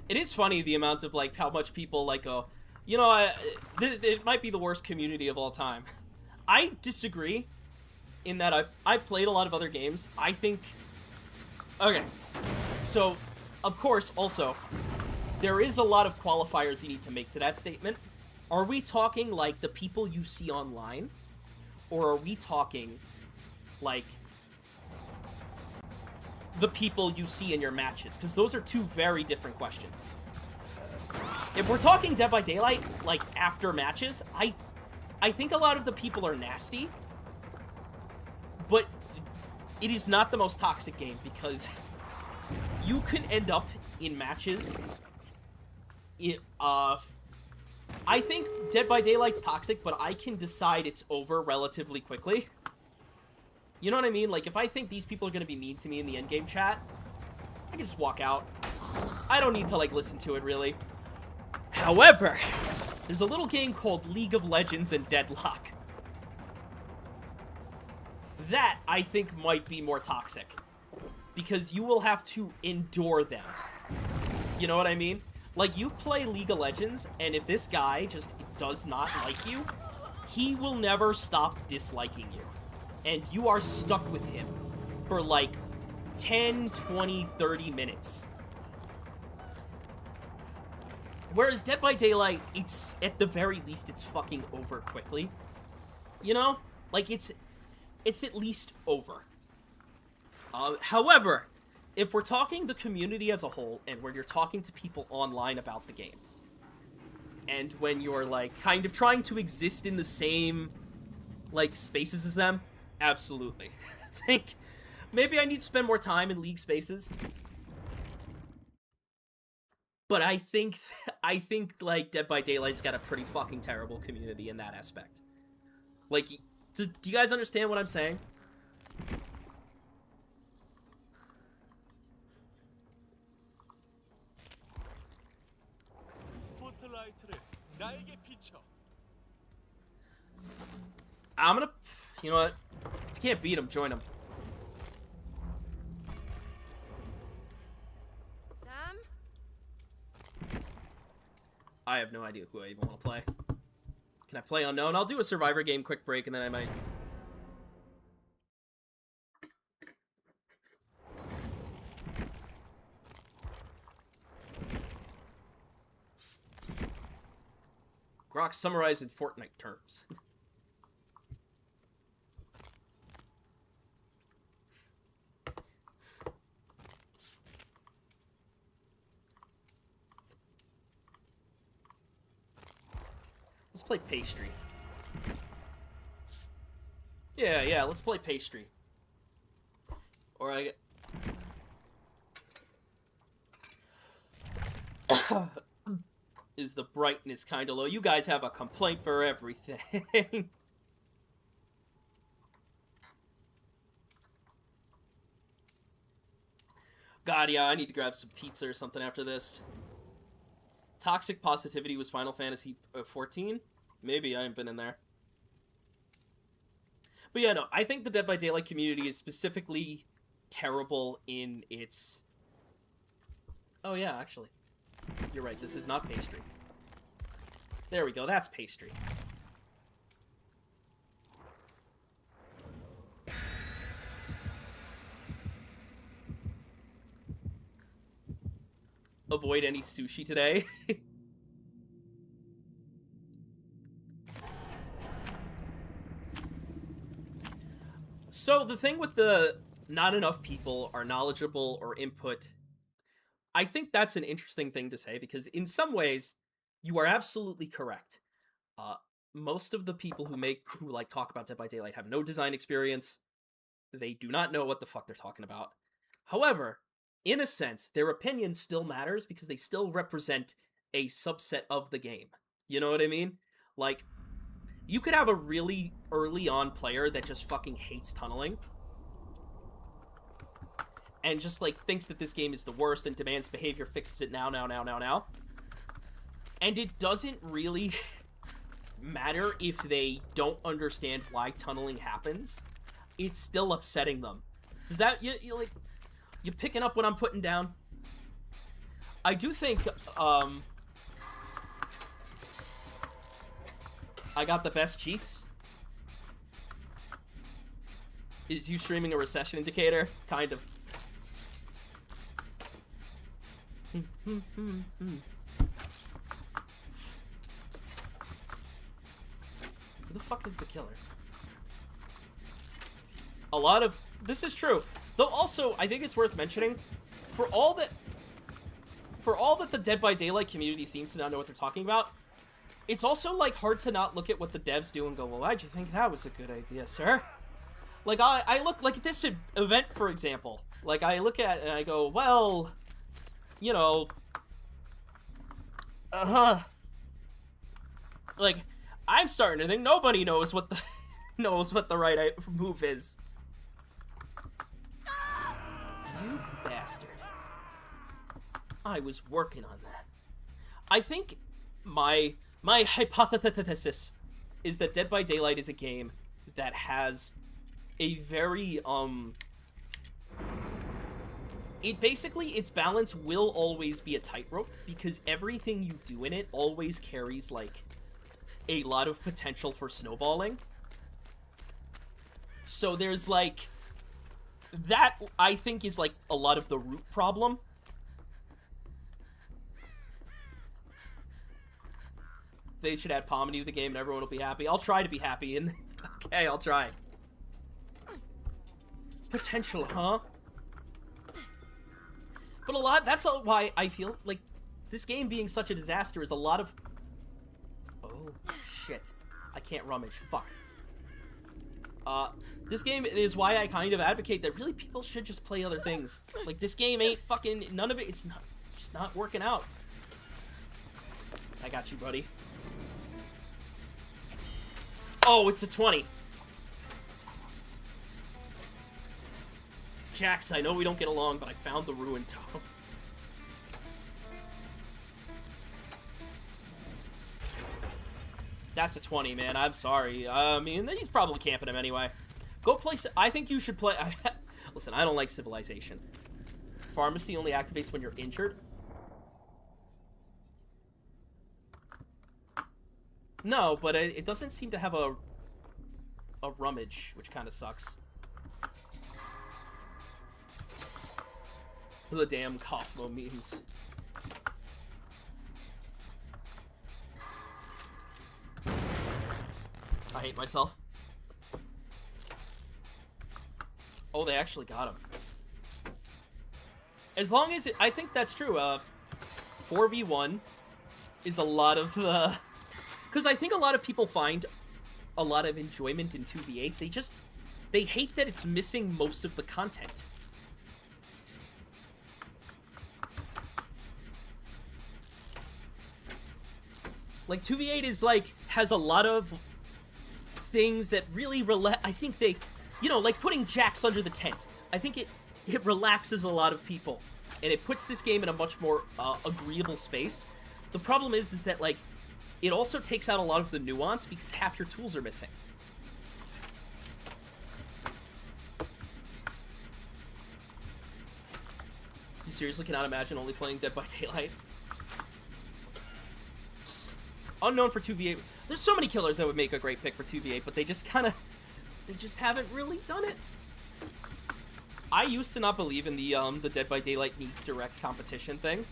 It is funny the amount of, like, how much people, like, go, you know, it might be the worst community of all time. I disagree in that I played a lot of other games. I think... Okay. So, of course, also, there is a lot of qualifiers you need to make to that statement. Are we talking, like, the people you see online? Or are we talking, like, the people you see in your matches? Because those are two very different questions. If we're talking Dead by Daylight, like, after matches, I think a lot of the people are nasty. But it is not the most toxic game, because you can end up in matches. I think Dead by Daylight's toxic, but I can decide it's over relatively quickly. You know what I mean? Like, if I think these people are going to be mean to me in the endgame chat, I can just walk out. I don't need to, like, listen to it, really. However, there's a little game called League of Legends and Deadlock. That, I think, might be more toxic. Because you will have to endure them. You know what I mean? Like, you play League of Legends, and if this guy just does not like you, he will never stop disliking you. And you are stuck with him for, like, 10, 20, 30 minutes. Whereas Dead by Daylight, it's, at the very least, it's fucking over quickly. You know? Like, it's at least over. However, if we're talking the community as a whole, and when you're talking to people online about the game, and when you're, like, kind of trying to exist in the same, like, spaces as them, absolutely. I think maybe I need to spend more time in League spaces. But I think, like, Dead by Daylight's got a pretty fucking terrible community in that aspect. Like, do you guys understand what I'm saying? I'm gonna... You know what? If you can't beat him, join him. Sam? I have no idea who I even want to play. Can I play unknown? I'll do a Survivor game quick break, and then I might... Grok summarized in Fortnite terms. Let's play pastry. Yeah, let's play pastry. Or I... Is the brightness kind of low? You guys have a complaint for everything. God, yeah, I need to grab some pizza or something after this. Toxic Positivity was Final Fantasy 14? Maybe, I haven't been in there. But yeah, no, I think the Dead by Daylight community is specifically terrible in its... Oh yeah, actually. You're right, this is not pastry. There we go, that's pastry. Avoid any sushi today. So the thing with the not enough people are knowledgeable or input, I think that's an interesting thing to say because in some ways you are absolutely correct. Most of the people who like talk about Dead by Daylight have no design experience. They do not know what the fuck they're talking about. However, in a sense, their opinion still matters because they still represent a subset of the game. You know what I mean? Like, you could have a really early on player that just fucking hates tunneling and just, like, thinks that this game is the worst and demands behavior fixes it now. And it doesn't really matter if they don't understand why tunneling happens. It's still upsetting them. Does that, you picking up what I'm putting down? I do think, I got the best cheats. Is you streaming a recession indicator? Kind of. Who the fuck is the killer? A lot of... This is true. Though also, I think it's worth mentioning, for all that the Dead by Daylight community seems to not know what they're talking about, it's also, like, hard to not look at what the devs do and go, well, why'd you think that was a good idea, sir? Like, I look, like, at this event, for example. Like, I look at it and I go, well, you know, like, I'm starting to think nobody knows what the, right move is. You bastard. I was working on that. I think my hypothesis is that Dead by Daylight is a game that has a very, its balance will always be a tightrope, because everything you do in it always carries, like, a lot of potential for snowballing. So there's, like, that, I think, is, like, a lot of the root problem. They should add comedy to the game and everyone will be happy. I'll try to be happy, and okay, I'll try. Potential, huh? But a lot, that's why I feel like this game being such a disaster is a lot of... Oh, shit. I can't rummage. Fuck. This game is why I kind of advocate that really people should just play other things. Like, this game ain't fucking... None of it, it's just not working out. I got you, buddy. Oh, it's a 20. Jax, I know we don't get along, but I found the ruined tome. That's a 20, man. I'm sorry. I mean, he's probably camping him anyway. Go play... I think you should play... Listen, I don't like Civilization. Pharmacy only activates when you're injured. No, but it doesn't seem to have a rummage, which kind of sucks. The damn Kaufmo memes. I hate myself. Oh, they actually got him. As long as I think that's true. 4v1 is a lot of the... Because I think a lot of people find a lot of enjoyment in 2v8. They hate that it's missing most of the content. Like, 2v8 is, like, has a lot of things that really I think they, you know, like putting jacks under the tent. I think it relaxes a lot of people. And it puts this game in a much more agreeable space. The problem is that, like, it also takes out a lot of the nuance because half your tools are missing. You seriously cannot imagine only playing Dead by Daylight? Unknown for 2v8. There's so many killers that would make a great pick for 2v8, but they just haven't really done it. I used to not believe in the Dead by Daylight needs direct competition thing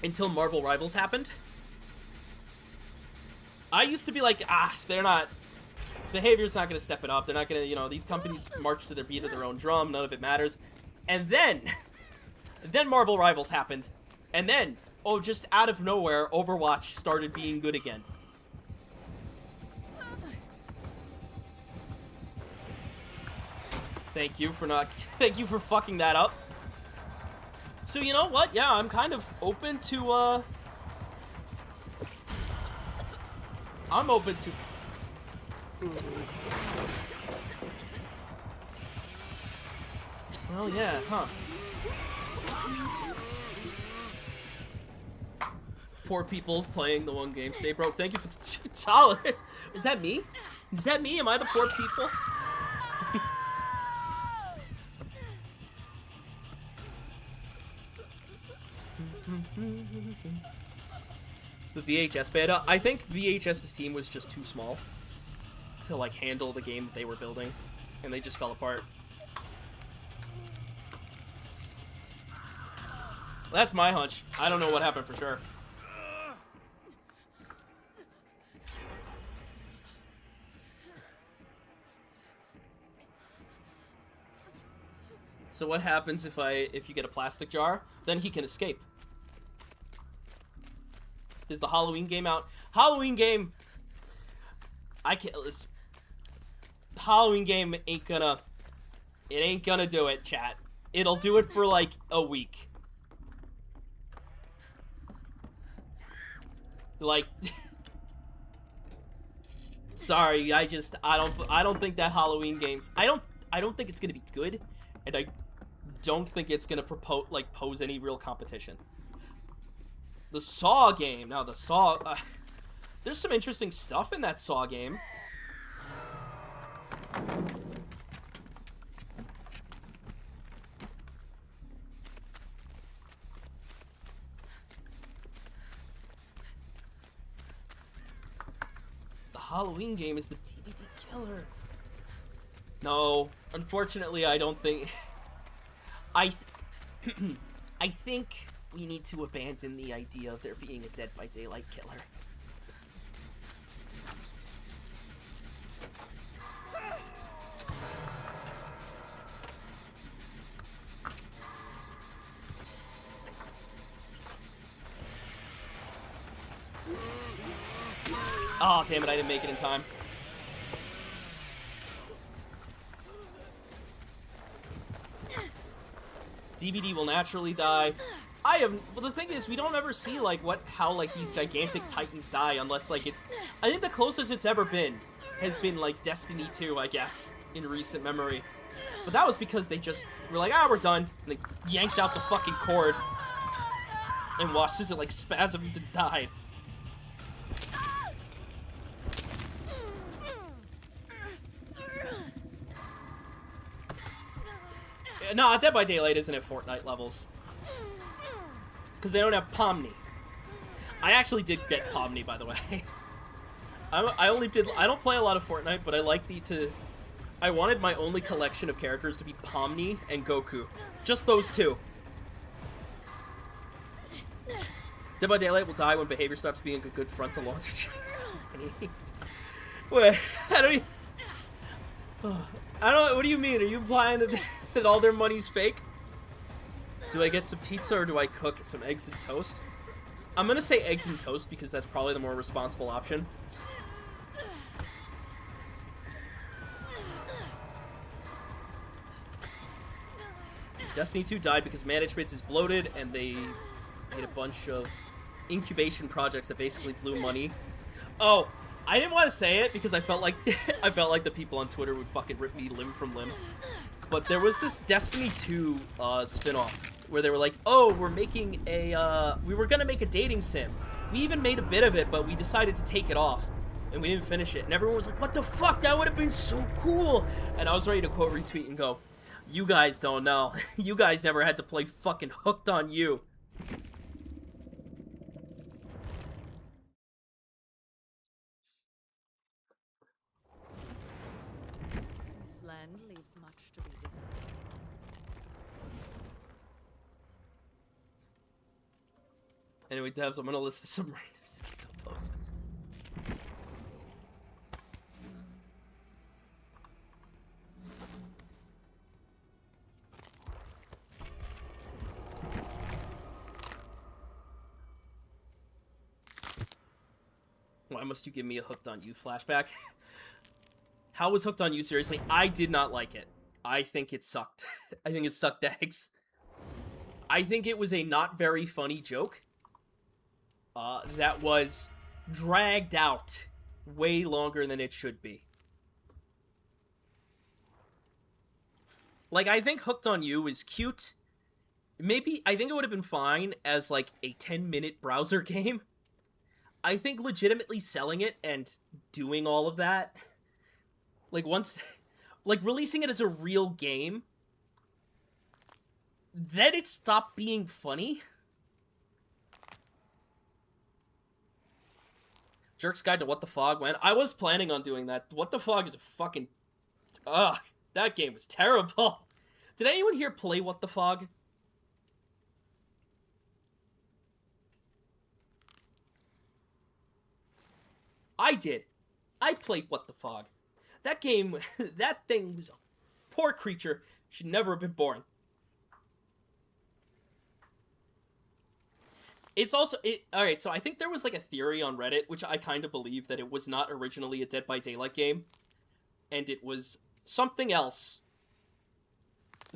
until Marvel Rivals happened. I used to be like, they're not, behavior's not gonna step it up. They're not gonna, you know, these companies march to their beat of their own drum. None of it matters. And then Marvel Rivals happened. And then, just out of nowhere, Overwatch started being good again. Thank you for fucking that up. So you know what? Yeah, I'm kind of open to, I'm open to... Well, yeah, huh. Poor people's playing the one game. Stay broke. Thank you for the $2. Is that me? Is that me? Am I the poor people? The VHS beta. I think VHS's team was just too small to, like, handle the game that they were building, and they just fell apart. That's my hunch. I don't know what happened for sure. So what happens if you get a plastic jar? Then he can escape. Is the Halloween game out? Halloween game... I can't... Listen. Halloween game ain't gonna... It ain't gonna do it, chat. It'll do it for, like, a week. Like... Sorry, I don't think that Halloween game's... I don't think it's gonna be good, and I don't think it's gonna pose any real competition. The Saw game. Now, the Saw... there's some interesting stuff in that Saw game. The Halloween game is the DBD killer. No, unfortunately, I don't think... I think we need to abandon the idea of there being a Dead by Daylight killer. Oh, damn it, I didn't make it in time. DBD will naturally die. Well, the thing is, we don't ever see, like, how, like, these gigantic titans die unless, like, I think the closest it's ever been has been, like, Destiny 2, I guess, in recent memory. But that was because they just were like, we're done. And they yanked out the fucking cord and watched as it, like, spasmed and died. No, Dead by Daylight isn't at Fortnite levels. Because they don't have Pomni. I actually did get Pomni, by the way. I don't play a lot of Fortnite, but I like I wanted my only collection of characters to be Pomni and Goku. Just those two. Dead by Daylight will die when behavior stops being a good front to launch cheese. Wait, what do you mean? Are you implying that all their money's fake? Do I get some pizza or do I cook some eggs and toast? I'm gonna say eggs and toast because that's probably the more responsible option. Destiny 2 died because management is bloated and they made a bunch of incubation projects that basically blew money. Oh, I didn't want to say it because I felt like I felt like the people on Twitter would fucking rip me limb from limb. But there was this Destiny 2 spin-off where they were like, "Oh, we're making a we were gonna make a dating sim. We even made a bit of it, but we decided to take it off, and we didn't finish it." And everyone was like, "What the fuck? That would have been so cool!" And I was ready to quote retweet and go, "You guys don't know. You guys never had to play fucking Hooked on You." This land leaves much to be desired. Anyway, devs, I'm gonna listen to some random schizo post. Why must you give me a Hooked on You flashback? How was Hooked on You, seriously? I did not like it. I think it sucked. I think it sucked eggs. I think it was a not very funny joke. That was dragged out way longer than it should be. Like, I think Hooked on You is cute. Maybe, I think it would have been fine as, like, a 10-minute browser game. I think legitimately selling it and doing all of that, like, once, like, releasing it as a real game, then it stopped being funny. Jerk's Guide to What the Fog went. I was planning on doing that. What the Fog is a fucking... Ugh, that game was terrible. Did anyone here play What the Fog? I did. I played What the Fog. That game, that thing was a poor creature. Should never have been born. It's also, alright, so I think there was like a theory on Reddit, which I kind of believe, that it was not originally a Dead by Daylight game, and it was something else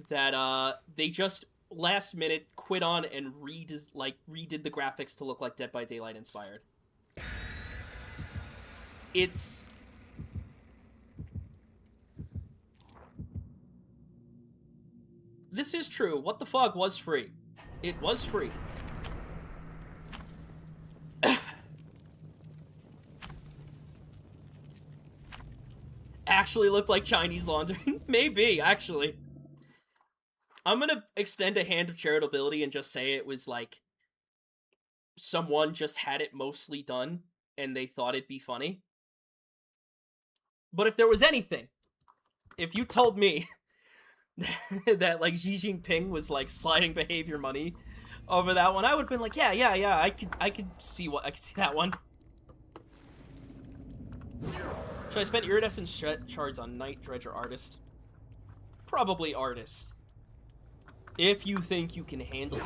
that they just last minute quit on and redid the graphics to look like Dead by Daylight inspired. It's... This is true. What the Fog was free. It was free. Actually looked like Chinese laundering? Maybe, actually. I'm gonna extend a hand of charitability and just say it was like someone just had it mostly done and they thought it'd be funny. But if there was anything, if you told me that like Xi Jinping was like sliding behavior money over that one, I would have been like, yeah, I could see that one. Should I spend iridescent shards on Night Dredger Artist? Probably Artist. If you think you can handle it.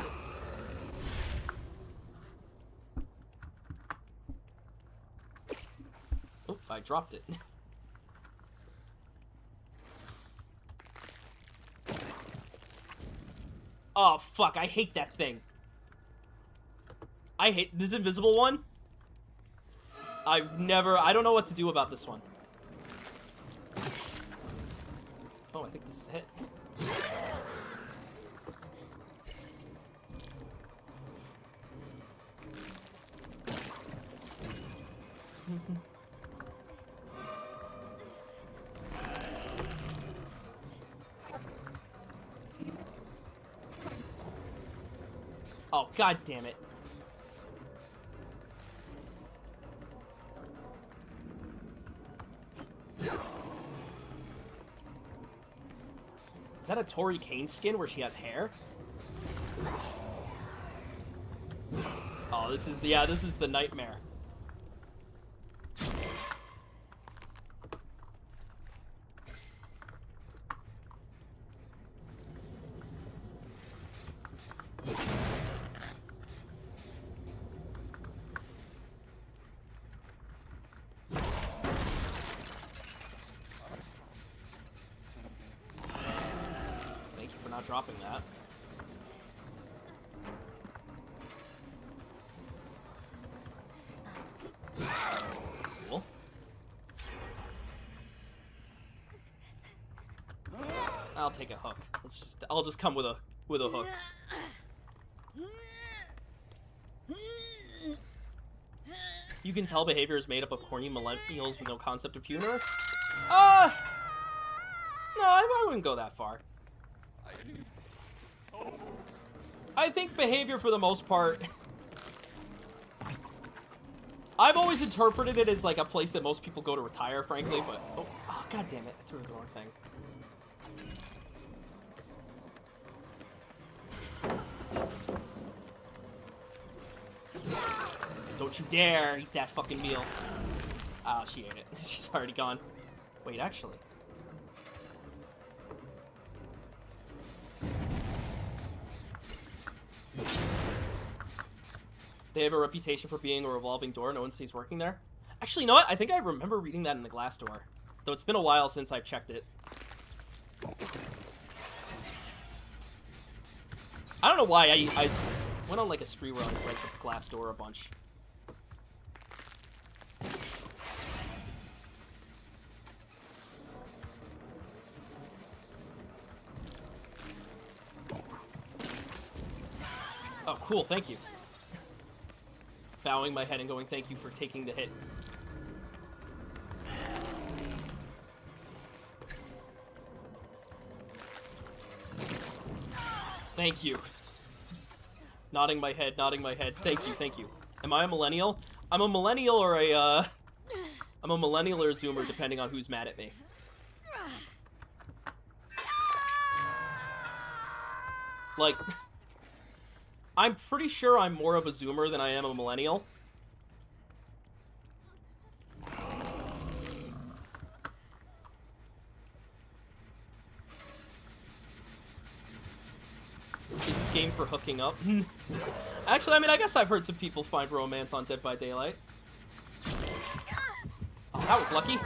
Oh, I dropped it. Oh, fuck, I hate that thing. I hate this invisible one. I don't know what to do about this one. Oh, I think this is a hit. Oh, god damn it. Is that a Tori Kane skin where she has hair? Oh, this is the nightmare. dropping that. Cool. I'll take a hook. I'll just come with a hook. You can tell behavior is made up of corny millennials with no concept of humor. No, I wouldn't go that far. I think behavior, for the most part, I've always interpreted it as like a place that most people go to retire, frankly, but... Oh, god damn it, I threw the wrong thing. Don't you dare eat that fucking meal. Oh, she ate it. She's already gone. Wait, actually. They have a reputation for being a revolving door. No one stays working there. Actually, you know what? I think I remember reading that in the glass door. Though it's been a while since I've checked it. I don't know why I went on like a spree where I read the glass door a bunch. Oh, cool. Thank you. Bowing my head and going, thank you for taking the hit. Thank you. Nodding my head, nodding my head. Thank you, thank you. Am I a millennial? I'm a millennial or a, I'm a millennial or a zoomer, depending on who's mad at me. Like... I'm pretty sure I'm more of a zoomer than I am a millennial. Is this game for hooking up? Actually, I mean, I guess I've heard some people find romance on Dead by Daylight. Oh, that was lucky.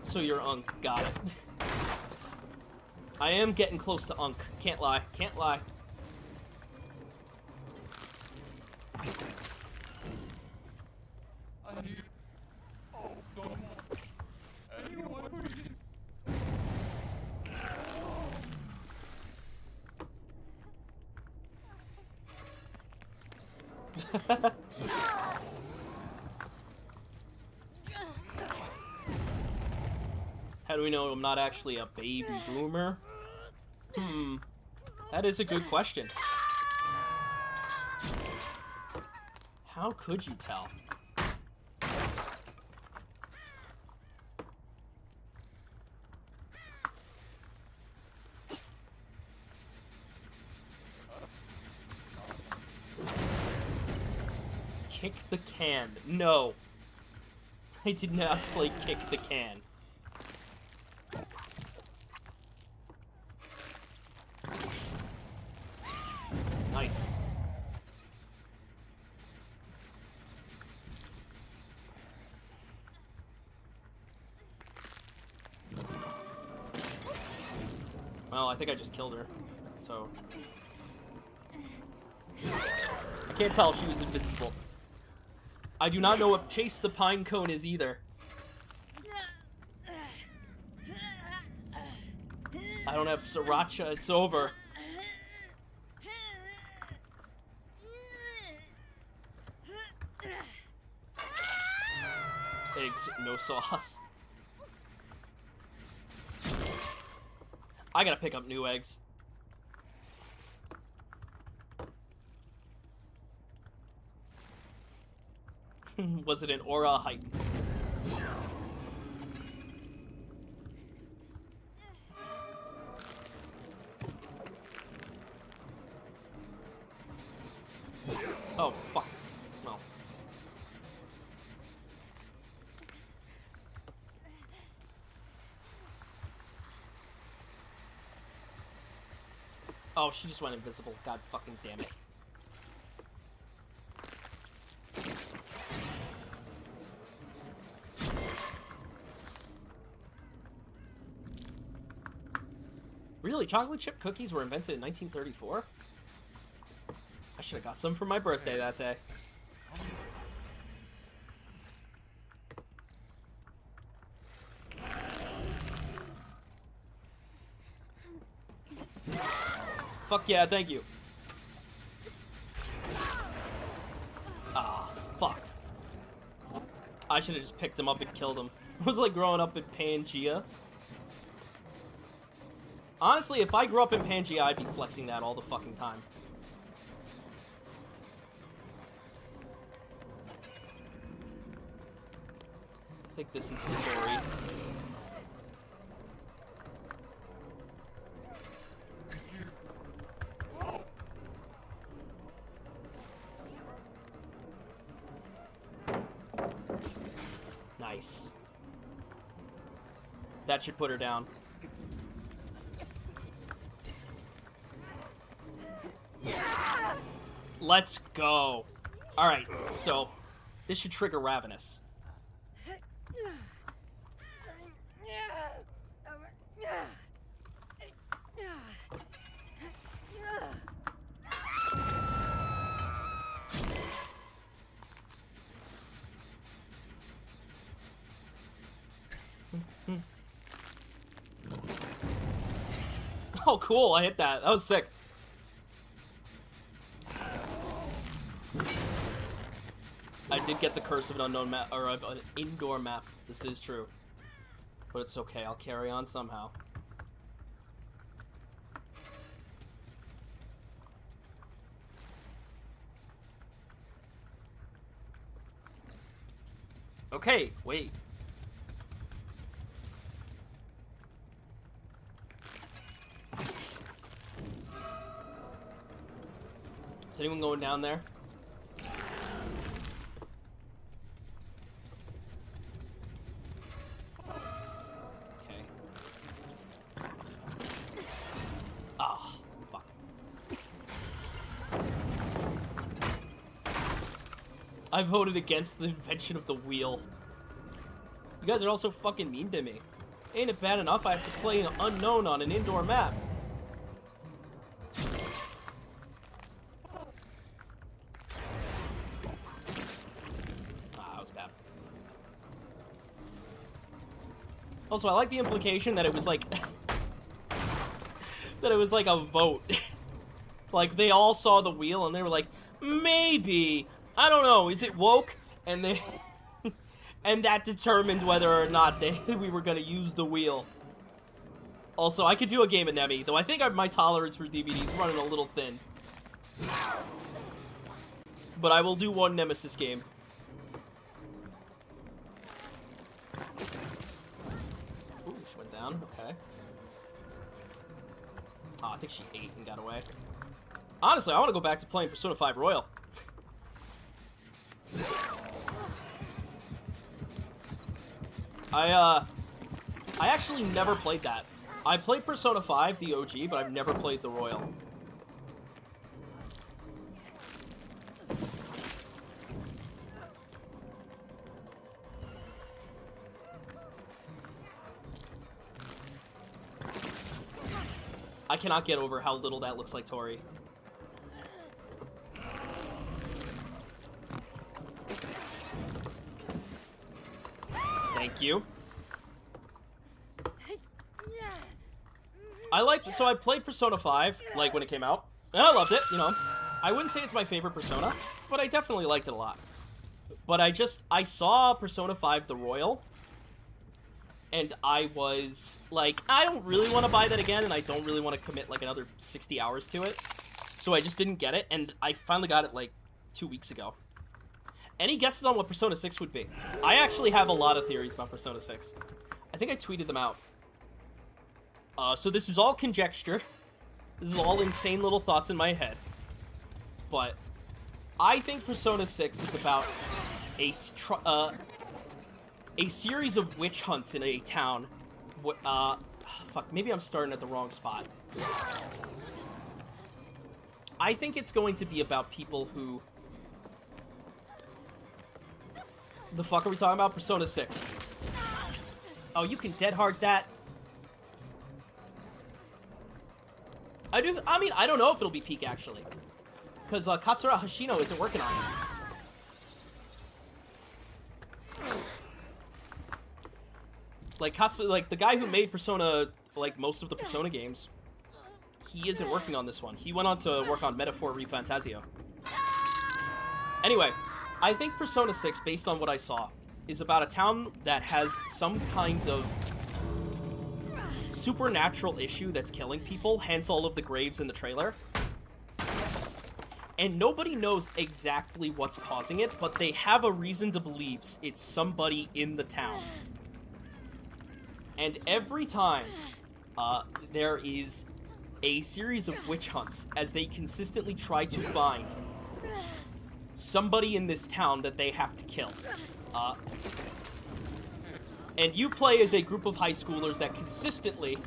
So you're Unk. Got it. I am getting close to Unk. Can't lie. Can't lie. I need someone. Anyone, please. How do we know I'm not actually a baby boomer? That is a good question. How could you tell? Kick the can. No. I did not play kick the can. Nice. Well, I think I just killed her, so... I can't tell if she was invincible. I do not know what Chase the Pine Cone is either. I don't have Sriracha, it's over. Eggs, no sauce. I gotta pick up new eggs. Was it an aura hike? Oh, fuck. No. Oh, she just went invisible. God fucking damn it. Really? Chocolate chip cookies were invented in 1934? I should have got some for my birthday that day. Fuck yeah, thank you. Ah, fuck. I should have just picked him up and killed him. It was like growing up in Pangea. Honestly, if I grew up in Pangea, I'd be flexing that all the fucking time. I think this is the story. Nice. That should put her down. Let's go. Alright, so this should trigger Ravenous. Oh, cool. I hit that. That was sick. I did get the curse of an unknown map, or an indoor map. This is true. But it's okay. I'll carry on somehow. Okay, wait. Is anyone going down there? Okay. Ah, fuck. I voted against the invention of the wheel. You guys are also fucking mean to me. Ain't it bad enough I have to play an unknown on an indoor map? Also, I like the implication that it was like that it was like a vote. Like they all saw the wheel and they were like, maybe, I don't know, is it woke? And they and that determined whether or not we were gonna use the wheel. Also, I could do a game of Nemi, though I think my tolerance for DBD is running a little thin. But I will do one Nemesis game. Okay. Oh, I think she ate and got away. Honestly, I want to go back to playing Persona 5 Royal. I actually never played that. I played Persona 5, the OG, but I've never played the Royal. I cannot get over how little that looks like Tori. Thank you. So I played Persona 5, like, when it came out, and I loved it, you know. I wouldn't say it's my favorite Persona, but I definitely liked it a lot. But I saw Persona 5 The Royal, and I was like, I don't really want to buy that again, and I don't really want to commit, like, another 60 hours to it. So I just didn't get it, and I finally got it, like, 2 weeks ago. Any guesses on what Persona 6 would be? I actually have a lot of theories about Persona 6. I think I tweeted them out. So this is all conjecture. This is all insane little thoughts in my head. But I think Persona 6 is about a series of witch hunts in a town. Fuck, maybe I'm starting at the wrong spot. I think it's going to be about people who... The fuck are we talking about? Persona 6. Oh, you can dead hard that. I mean, I don't know if it'll be peak, actually. Because Katsura Hashino isn't working on it. Like, the guy who made Persona, like, most of the Persona games, he isn't working on this one. He went on to work on Metaphor Refantasio. Anyway, I think Persona 6, based on what I saw, is about a town that has some kind of supernatural issue that's killing people, hence all of the graves in the trailer. And nobody knows exactly what's causing it, but they have a reason to believe it's somebody in the town. And every time there is a series of witch hunts as they consistently try to find somebody in this town that they have to kill. And you play as a group of high schoolers that consistently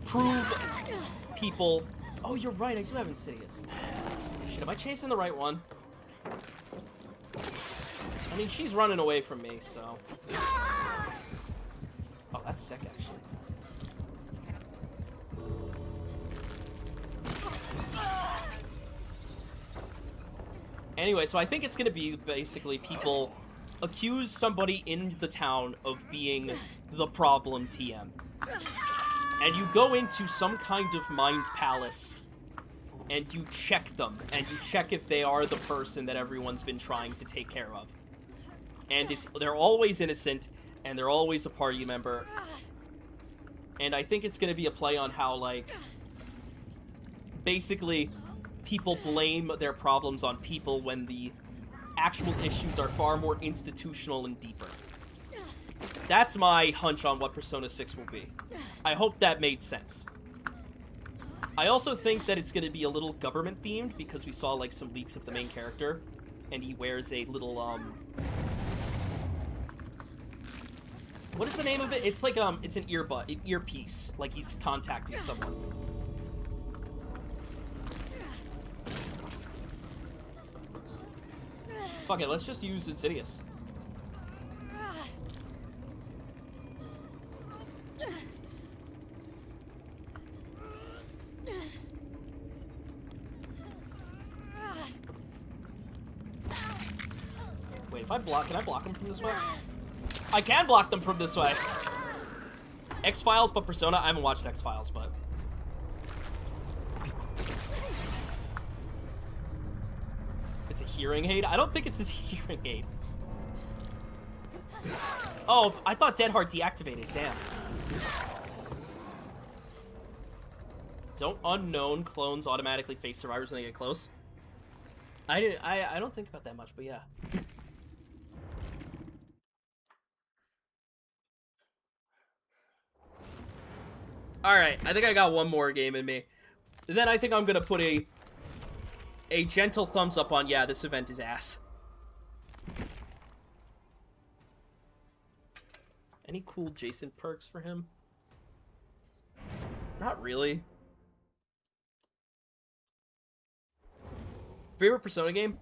prove people... Oh, you're right, I do have Insidious. Shit, am I chasing the right one? I mean, she's running away from me, so... Oh, that's sick, actually. Anyway, so I think it's gonna be basically people accuse somebody in the town of being the problem TM. And you go into some kind of mind palace, and you check them, and you check if they are the person that everyone's been trying to take care of. And they're always innocent, and they're always a party member. And I think it's gonna be a play on how, like, basically, people blame their problems on people when the actual issues are far more institutional and deeper. That's my hunch on what Persona 6 will be. I hope that made sense. I also think that it's going to be a little government-themed, because we saw, like, some leaks of the main character, and he wears a little, what is the name of it? It's like, it's an earpiece, like he's contacting someone. Fuck it, let's just use Insidious. Wait, if I block, can I block them from this way? I can block them from this way. X-Files, but Persona? I haven't watched X-Files, but... It's a hearing aid? I don't think it's his hearing aid. Oh, I thought Dead Heart deactivated. Damn. Don't unknown clones automatically face survivors when they get close? I don't think about that much, but yeah. Alright, I think I got one more game in me. Then I think I'm gonna put a gentle thumbs up on, yeah, this event is ass. Any cool Jason perks for him? Not really. Favorite Persona game?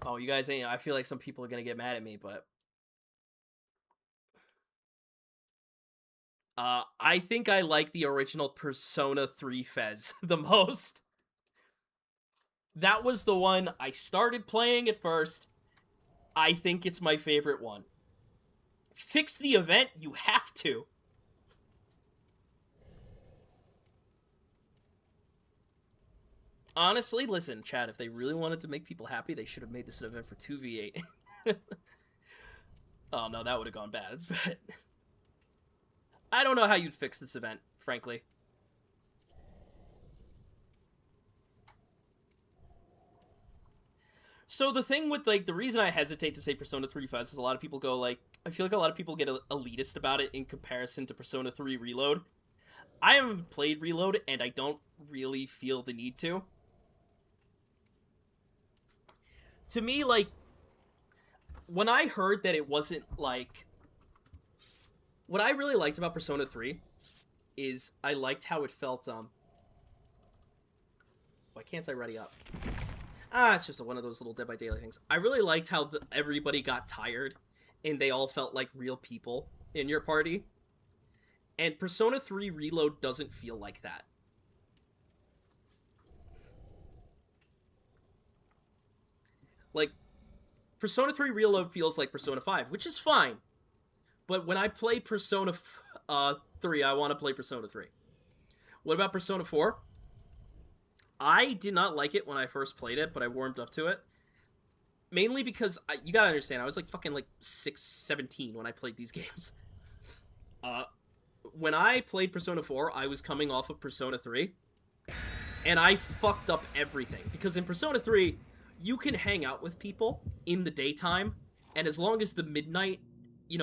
Oh, you guys ain't. I feel like some people are gonna get mad at me, but... I think I like the original Persona 3 Fez the most. That was the one I started playing at first. I think it's my favorite one. Fix the event, you have to. Honestly, listen, Chad, if they really wanted to make people happy, they should have made this an event for 2v8. Oh, no, that would have gone bad, but... I don't know how you'd fix this event, frankly. So the thing with, like, the reason I hesitate to say Persona 3 Fest is a lot of people go, like, I feel like a lot of people get elitist about it in comparison to Persona 3 Reload. I haven't played Reload, and I don't really feel the need to. To me, like, when I heard that it wasn't, like... What I really liked about Persona 3 is I liked how it felt, Why can't I ready up? It's just one of those little Dead by Daylight things. I really liked how everybody got tired, and they all felt like real people in your party. And Persona 3 Reload doesn't feel like that. Like, Persona 3 Reload feels like Persona 5, which is fine. But when I play Persona 3, I want to play Persona 3. What about Persona 4? I did not like it when I first played it, but I warmed up to it. Mainly because, you gotta understand, I was like fucking like 17 when I played these games. When I played Persona 4, I was coming off of Persona 3. And I fucked up everything. Because in Persona 3, you can hang out with people in the daytime. And as long as the midnight, you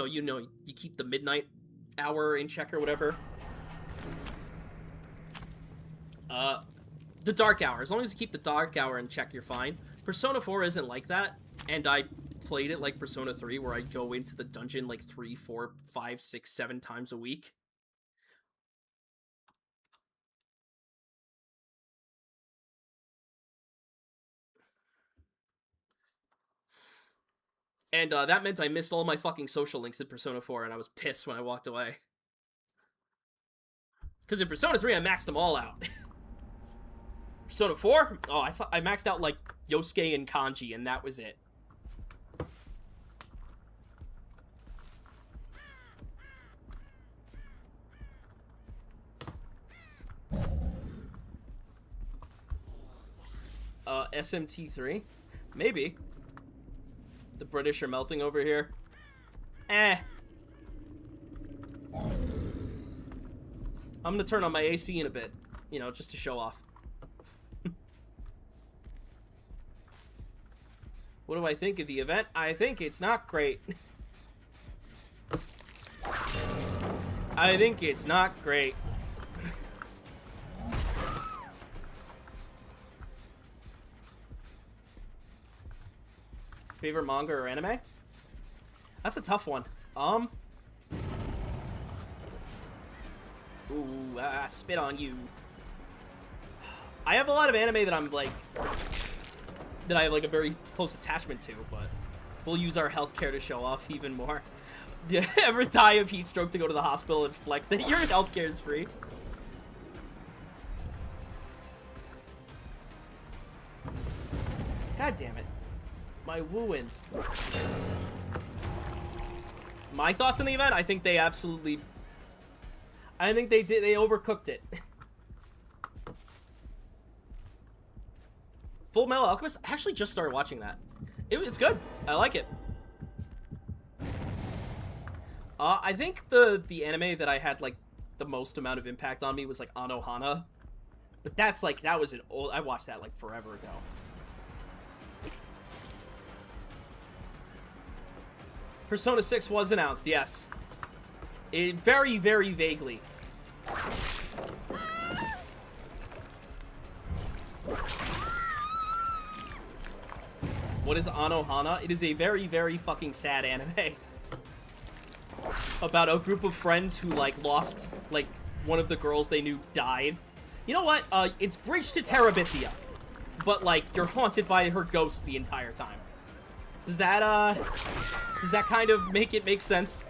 keep the midnight hour in check or whatever. The dark hour. As long as you keep the dark hour in check, you're fine. Persona 4 isn't like that, and I played it like Persona 3, where I'd go into the dungeon like 3, 4, 5, 6, 7 times a week. And that meant I missed all my fucking social links in Persona 4, and I was pissed when I walked away. Because in Persona 3, I maxed them all out. Persona 4? Oh, I maxed out, like, Yosuke and Kanji, and that was it. SMT3? Maybe. The British are melting over here. I'm gonna turn on my AC in a bit, just to show off. What do I think of the event? I think it's not great. I think it's not great. Favorite manga or anime? That's a tough one. Ooh, spit on you. I have a lot of anime that I'm like, that I have like a very close attachment to, but we'll use our healthcare to show off even more. Yeah, ever die of heat stroke to go to the hospital and flex that your healthcare is free? God damn it. My wooing. My thoughts on the event? I think they absolutely... I think they overcooked it. Full Metal Alchemist? I actually just started watching that. It's good. I like it. I think the anime that I had, like, the most amount of impact on me was, like, Anohana. But that's, like, that was an old... I watched that, like, forever ago. Persona 6 was announced, yes. It very, very vaguely. What is Anohana? It is a very, very fucking sad anime. About a group of friends who, like, lost, like, one of the girls they knew died. You know what? It's Bridge to Terabithia. But, like, you're haunted by her ghost the entire time. Does that kind of make it make sense?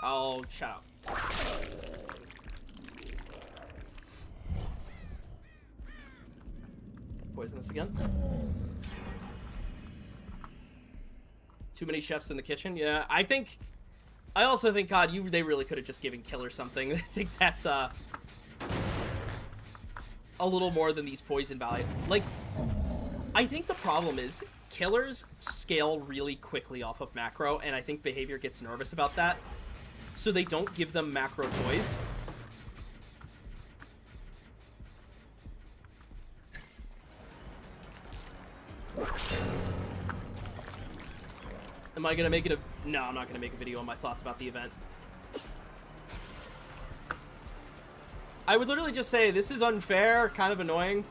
Oh, shut up. Poison this again. Too many chefs in the kitchen? Yeah, I also think, God, they really could have just given Killer something. I think that's, a little more than these poison value. Like, I think the problem is Killers scale really quickly off of macro, and I think behavior gets nervous about that. So they don't give them macro toys. Am I gonna make it a... No, I'm not gonna make a video on my thoughts about the event. I would literally just say, this is unfair, kind of annoying.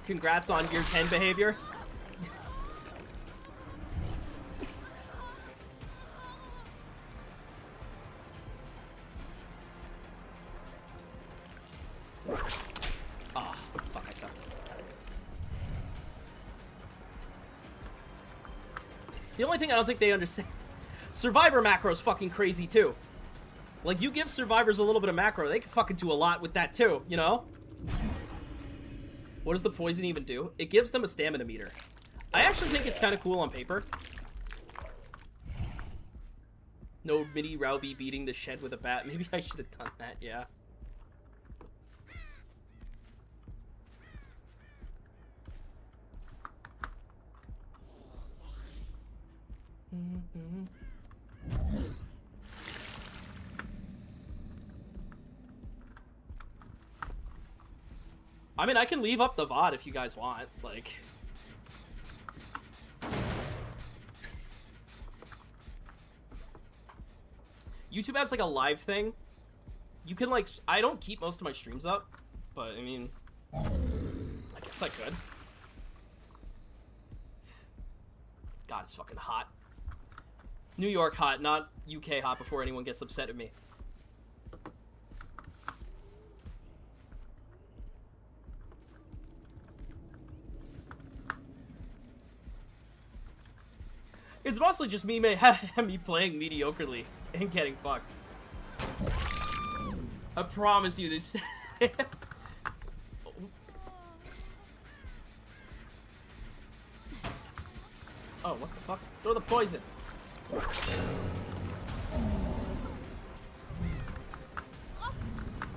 Congrats on year 10 behavior. Ah, fuck, I suck. The only thing I don't think they understand... Survivor macro is fucking crazy, too. Like, you give survivors a little bit of macro, they can fucking do a lot with that, too, you know? What does the poison even do? It gives them a stamina meter. I actually think it's kind of cool on paper. No mini Rowby beating the shed with a bat. Maybe I should have done that, yeah. I mean, I can leave up the VOD if you guys want, like... YouTube has, like, a live thing. You can, like... I don't keep most of my streams up, but, I mean... I guess I could. God, it's fucking hot. New York hot, not UK hot before anyone gets upset at me. It's mostly just me playing mediocrely and getting fucked. I promise you this. Oh, what the fuck? Throw the poison.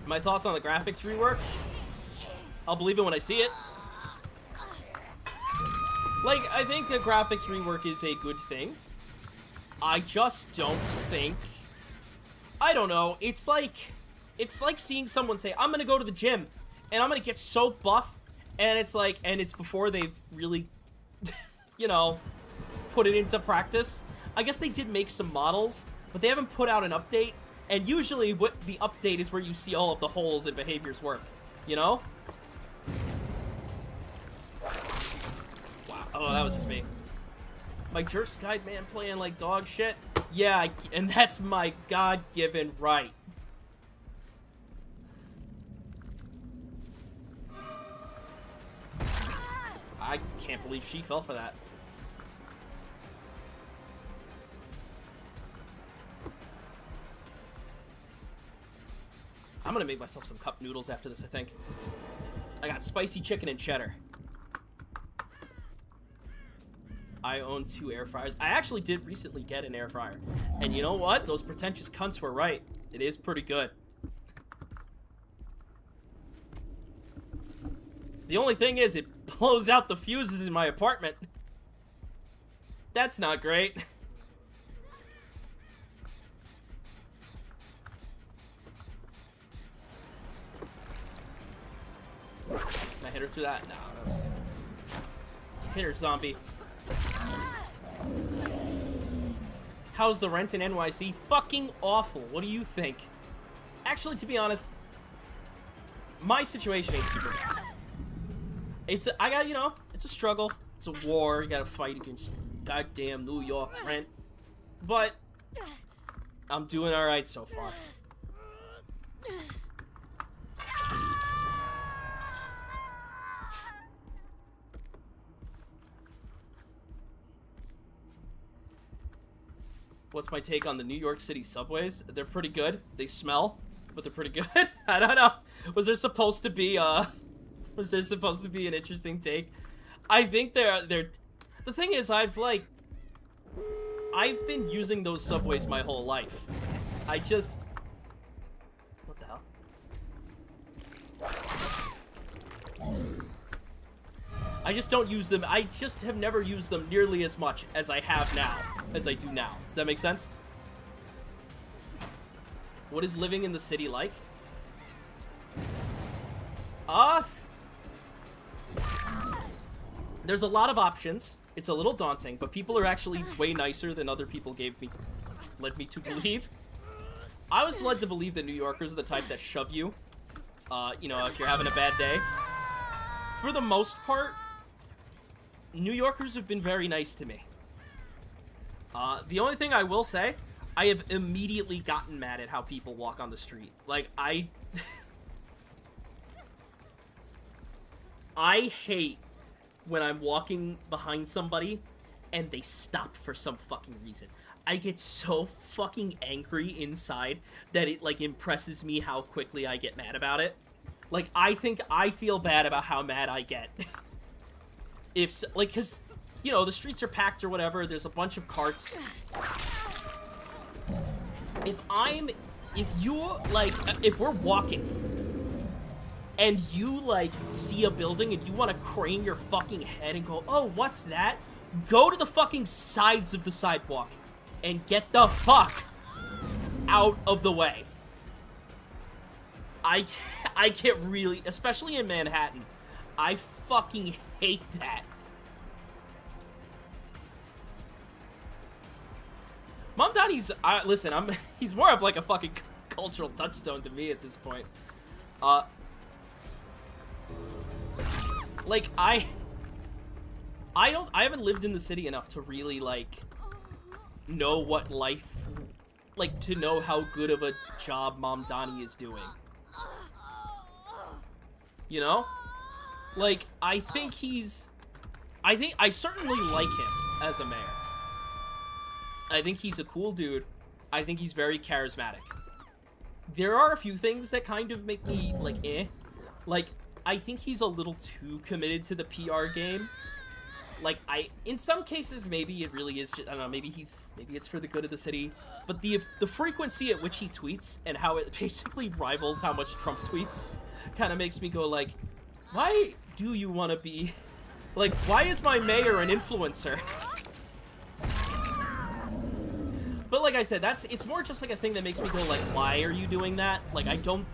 My thoughts on the graphics rework? I'll believe it when I see it. Like, I think the graphics rework is a good thing. I just don't think... I don't know. It's like seeing someone say, I'm gonna go to the gym, and I'm gonna get so buff, and it's like, and it's before they've really, you know, put it into practice. I guess they did make some models, but they haven't put out an update, and usually what the update is where you see all of the holes and behaviors work, you know? Oh, that was just me. My Jerks Guide man playing like dog shit? Yeah, and that's my God-given right. I can't believe she fell for that. I'm gonna make myself some cup noodles after this, I think. I got spicy chicken and cheddar. I own 2 air fryers. I actually did recently get an air fryer. And you know what? Those pretentious cunts were right. It is pretty good. The only thing is, it blows out the fuses in my apartment. That's not great. Can I hit her through that? No, that was stupid. Hit her, zombie. How's the rent in NYC? Fucking awful. What do you think? Actually, to be honest, my situation ain't super bad. It's a struggle. It's a war. You gotta fight against goddamn New York rent. But I'm doing alright so far. What's my take on the New York City subways? They're pretty good. They smell, but they're pretty good. I don't know. Was there supposed to be an interesting take? I think they're the thing is, I've been using those subways my whole life. What the hell? I just don't use them. I just have never used them nearly as much as I have now, as I do now. Does that make sense? What is living in the city like? There's a lot of options. It's a little daunting, but people are actually way nicer than other people led me to believe. I was led to believe that New Yorkers are the type that shove you. You know, if you're having a bad day. for the most part, New Yorkers have been very nice to me. The only thing I will say, I have immediately gotten mad at how people walk on the street. Like, I hate when I'm walking behind somebody and they stop for some fucking reason. I get so fucking angry inside that it, like, impresses me how quickly I get mad about it. Like, I think I feel bad about how mad I get. If, like, because, you know, the streets are packed or whatever, there's a bunch of carts. If we're walking and you, like, see a building and you want to crane your fucking head and go, oh, what's that? Go to the fucking sides of the sidewalk and get the fuck out of the way. I get really, especially in Manhattan, I fucking hate that. Mom Donnie's, listen, he's more of like a fucking cultural touchstone to me at this point. Like, I haven't lived in the city enough to really, like, know what life, like, to know how good of a job Mom Donnie is doing. You know? Like, I certainly like him as a mayor. I think he's a cool dude. I think he's very charismatic. There are a few things that kind of make me, like, eh. Like, I think he's a little too committed to the PR game. Like, in some cases, maybe it really is just, I don't know, maybe it's for the good of the city. But the frequency at which he tweets and how it basically rivals how much Trump tweets kind of makes me go, like, why do you want to be, like, why is my mayor an influencer? But like I said, it's more just like a thing that makes me go, like, why are you doing that? Like, I don't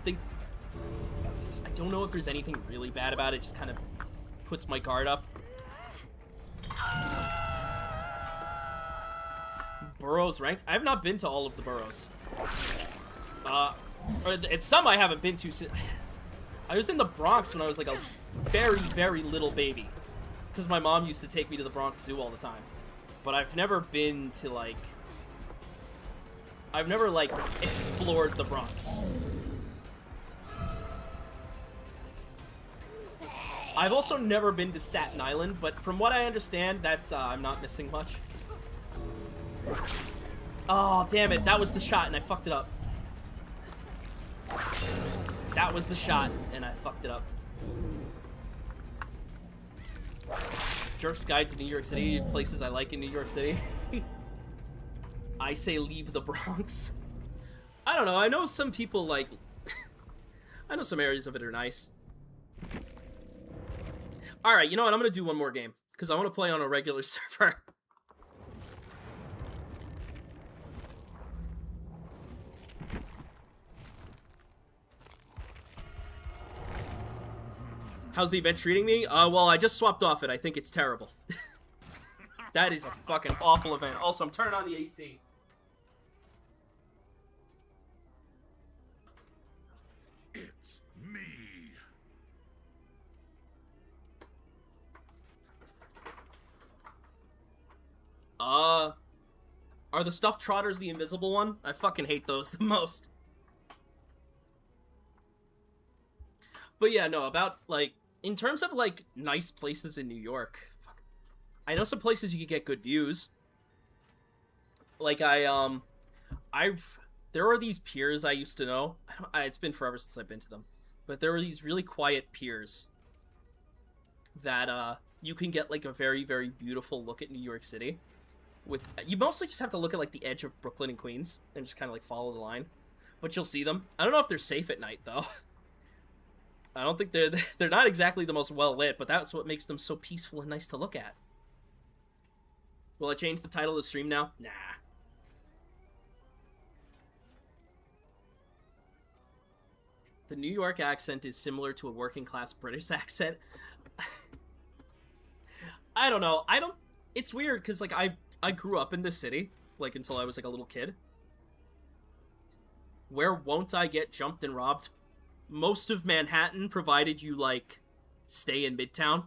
know if there's anything really bad about it, just kind of puts my guard up. Boroughs ranked? I have not been to all of the boroughs. It's some I haven't been to since... I was in the Bronx when I was like a very, very little baby. Because my mom used to take me to the Bronx Zoo all the time. But I've never been to, like... I've never, like, explored the Bronx. I've also never been to Staten Island, but from what I understand, that's, I'm not missing much. Oh, damn it. That was the shot, and I fucked it up. That was the shot, and I fucked it up. Jerk's Guide to New York City, places I like in New York City. I say leave the Bronx. I don't know, I know some people, like... I know some areas of it are nice. Alright, you know what, I'm gonna do one more game. Because I want to play on a regular server. How's the event treating me? Well, I just swapped off it. I think it's terrible. That is a fucking awful event. Also, I'm turning on the AC. It's me. Are the stuffed trotters the invisible one? I fucking hate those the most. But yeah, no, about, like, in terms of, like, nice places in New York, fuck, I know some places you can get good views. Like, there are these piers I used to know. It's been forever since I've been to them. But there are these really quiet piers that, you can get, like, a very, very beautiful look at New York City. You mostly just have to look at, like, the edge of Brooklyn and Queens and just kind of, like, follow the line. But you'll see them. I don't know if they're safe at night, though. I don't think they're not exactly the most well lit, but that's what makes them so peaceful and nice to look at. Will I change the title of the stream now? Nah. The New York accent is similar to a working class British accent. I don't know. It's weird because, like, I grew up in this city, like, until I was, like, a little kid. Where won't I get jumped and robbed? Most of Manhattan, provided you, like, stay in Midtown.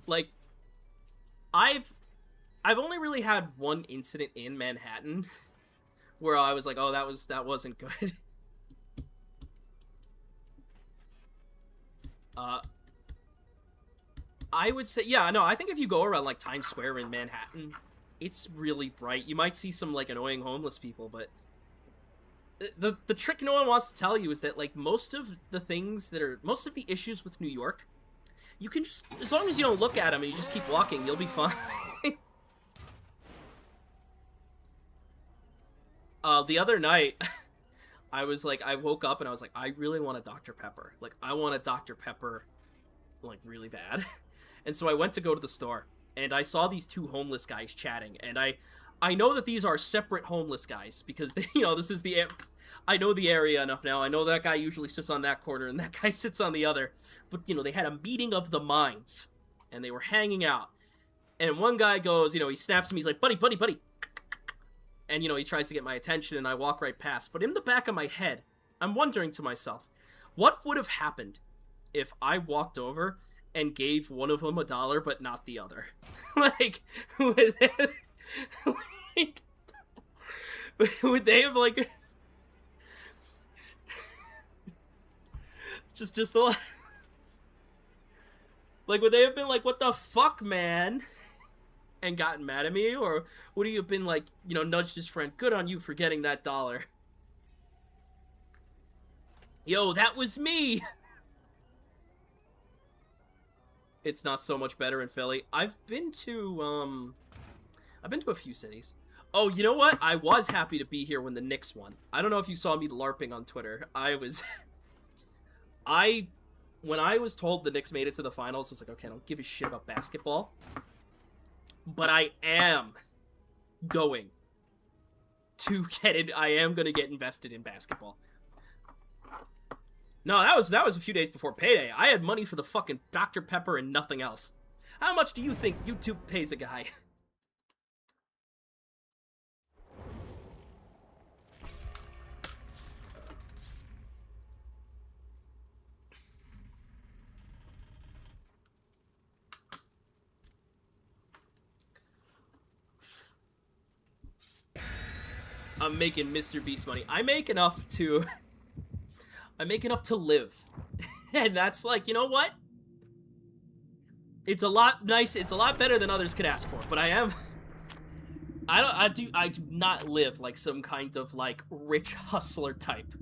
Like, I've only really had one incident in Manhattan where I was like, oh, that wasn't good. I would say, yeah, no, I think if you go around, like, Times Square in Manhattan, it's really bright. You might see some, like, annoying homeless people, but the trick no one wants to tell you is that, like, most of the issues with New York, you can just, as long as you don't look at them and you just keep walking, you'll be fine. The other night, I woke up and I was like, I really want a Dr. Pepper. Like, I want a Dr. Pepper, like, really bad. And so I went to go to the store, and I saw these two homeless guys chatting, and I know that these are separate homeless guys, because, they, you know, this is I know the area enough now. I know that guy usually sits on that corner, and that guy sits on the other. But, you know, they had a meeting of the minds, and they were hanging out. And one guy goes, you know, he snaps me, he's like, buddy, buddy, buddy. And, you know, he tries to get my attention, and I walk right past. But in the back of my head, I'm wondering to myself, what would have happened if I walked over and gave one of them $1, but not the other? Like, would they have, like, just a lot, like, would they have been like, what the fuck, man? And gotten mad at me? Or would he have been like, you know, nudged his friend, good on you for getting that $1? Yo, that was me! It's not so much better in Philly. I've been to a few cities. Oh, you know what? I was happy to be here when the Knicks won. I don't know if you saw me LARPing on Twitter. When I was told the Knicks made it to the finals, I was like, okay, I don't give a shit about basketball. But I am going to get it. I am going to get invested in basketball. No, that was a few days before payday. I had money for the fucking Dr. Pepper and nothing else. How much do you think YouTube pays a guy? I'm making Mr. Beast money. I make enough to live. And that's like, you know what? It's a lot nice. It's a lot better than others could ask for. But I do not live like some kind of like rich hustler type.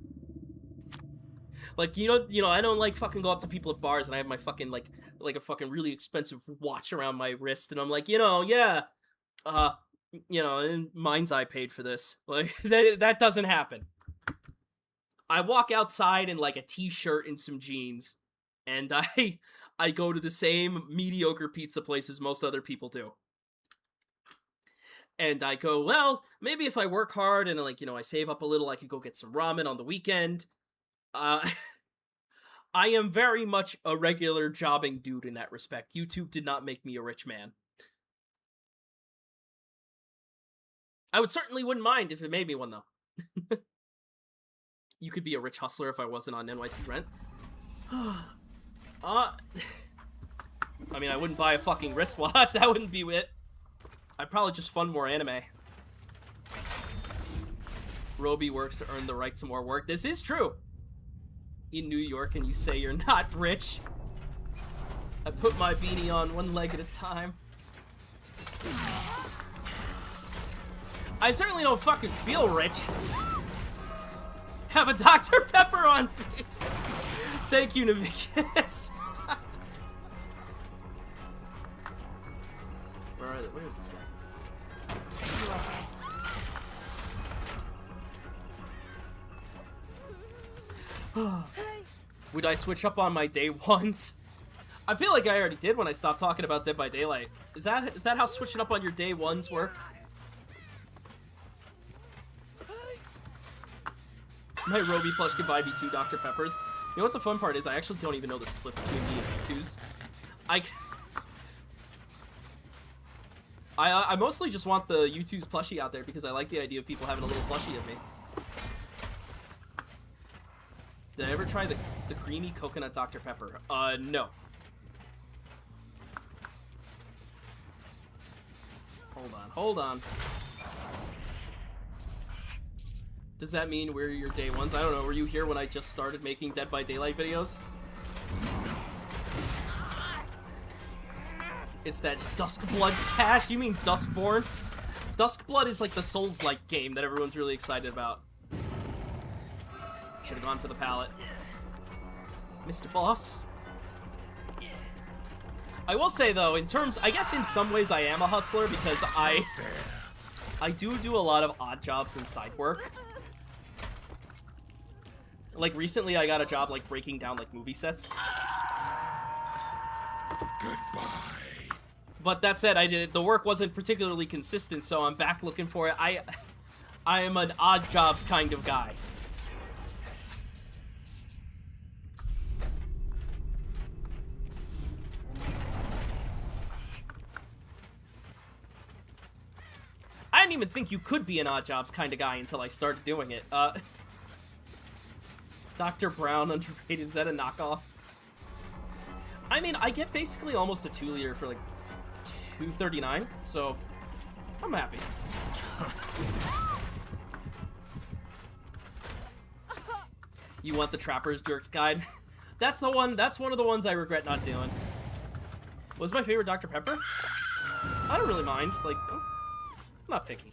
Like, you know, I don't like fucking go up to people at bars and I have my fucking like a fucking really expensive watch around my wrist and I'm like, you know, yeah, you know, in mind's eye paid for this. Like, that doesn't happen. I walk outside in, like, a t-shirt and some jeans, and I go to the same mediocre pizza places most other people do. And I go, well, maybe if I work hard and, like, you know, I save up a little, I could go get some ramen on the weekend. I am very much a regular jobbing dude in that respect. YouTube did not make me a rich man. I certainly wouldn't mind if it made me one, though. You could be a rich hustler if I wasn't on NYC Rent. I mean, I wouldn't buy a fucking wristwatch. That wouldn't be it. I'd probably just fund more anime. Rowby works to earn the right to more work. This is true. In New York and you say you're not rich. I put my beanie on one leg at a time. I certainly don't fucking feel rich. Have a Dr. Pepper on me. Thank you, Navicus. Where is this guy? Would I switch up on my day ones? I feel like I already did when I stopped talking about Dead by Daylight. Is that how switching up on your day ones work? My Rowby plush could buy me 2 Dr. Peppers. You know what the fun part is? I actually don't even know the split between me and V2s. I mostly just want the U2's plushie out there because I like the idea of people having a little plushie of me. Did I ever try the creamy coconut Dr. Pepper? No. Hold on. Does that mean we're your day ones? I don't know. Were you here when I just started making Dead by Daylight videos? It's that Duskblood cache? You mean Duskborn? Duskblood is like the Souls-like game that everyone's really excited about. Should have gone for the pallet. Mr. Boss. I will say though, in terms, I guess in some ways I am a hustler because I do a lot of odd jobs and side work. Like recently I got a job like breaking down like movie sets. Goodbye. But that said, the work wasn't particularly consistent, so I'm back looking for it. I am an odd jobs kind of guy. I didn't even think you could be an odd jobs kind of guy until I started doing it. Dr. Brown underrated. Is that a knockoff? I mean, I get basically almost a 2-liter for like $2.39, so I'm happy. You want the Trapper's Jerks guide? That's the one. That's one of the ones I regret not doing. What was my favorite Dr. Pepper? I don't really mind. Like, I'm not picky.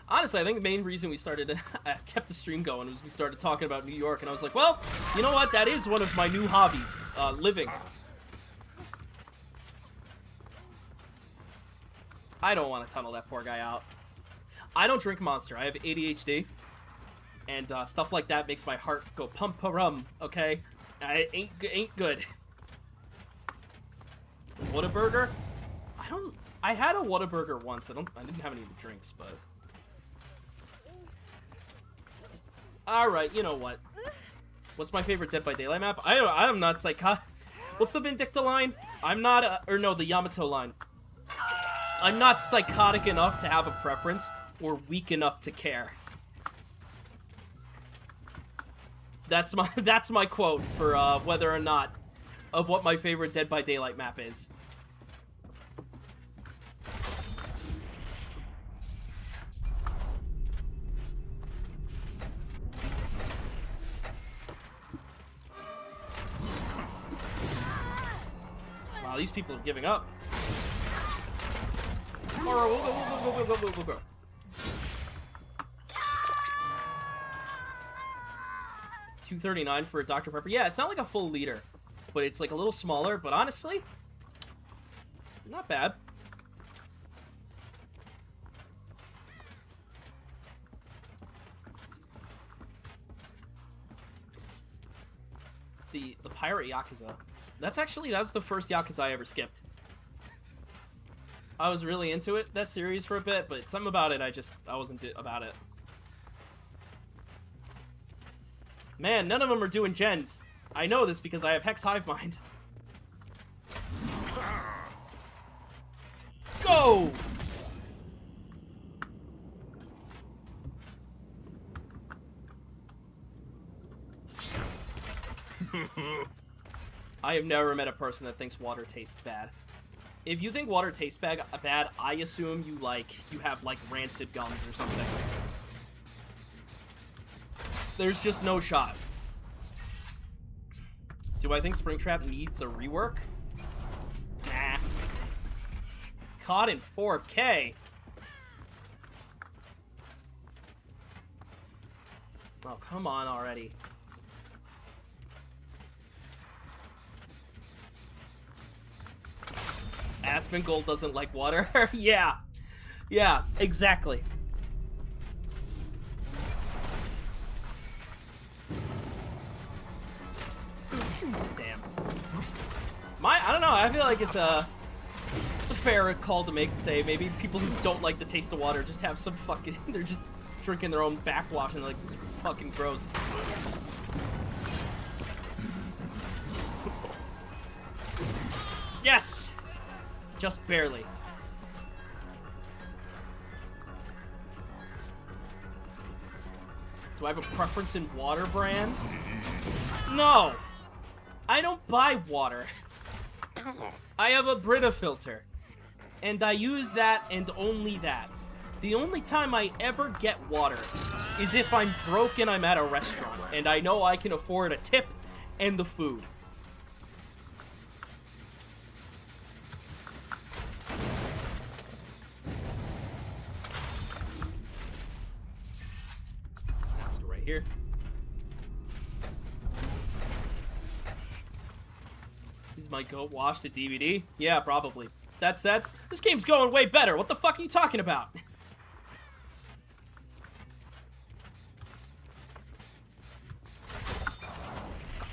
Honestly, I think the main reason we started, kept the stream going was we started talking about New York, and I was like, well, you know what? That is one of my new hobbies, living. I don't want to tunnel that poor guy out. I don't drink Monster. I have ADHD, and stuff like that makes my heart go pump-a-rum, okay? It ain't good. Whataburger? I had a Whataburger once. I didn't have any of the drinks, but... Alright, you know what? What's my favorite Dead by Daylight map? I'm not psychotic. What's the Vindicta line? I'm not, or no, the Yamato line. I'm not psychotic enough to have a preference, or weak enough to care. That's my quote for whether or not of what my favorite Dead by Daylight map is. Wow, these people are giving up. Alright, we'll go. $2.39 for a Dr. Pepper. Yeah, it's not like a full liter, but it's like a little smaller, but honestly, not bad. The Pirate Yakuza. That was the first Yakuza I ever skipped. I was really into it, that series, for a bit, but something about it, I wasn't about it. Man, none of them are doing gens. I know this because I have Hex Hive Mind. Go! I have never met a person that thinks water tastes bad. If you think water tastes bad, I assume you have like rancid gums or something. There's just no shot. Do I think Springtrap needs a rework? Nah. Caught in 4K. Oh, come on already. Aspen Gold doesn't like water. Yeah. Yeah, exactly. Damn. I don't know, I feel like it's a fair call to make to say maybe people who don't like the taste of water just have some fucking, they're just drinking their own backwash and like, this is fucking gross. Yes! Just barely. Do I have a preference in water brands? No! I don't buy water. I have a Brita filter. And I use that and only that. The only time I ever get water is if I'm broke and I'm at a restaurant and I know I can afford a tip and the food. Let's go right here. Is my goat washed at DBD? Yeah, probably. That said, this game's going way better. What the fuck are you talking about?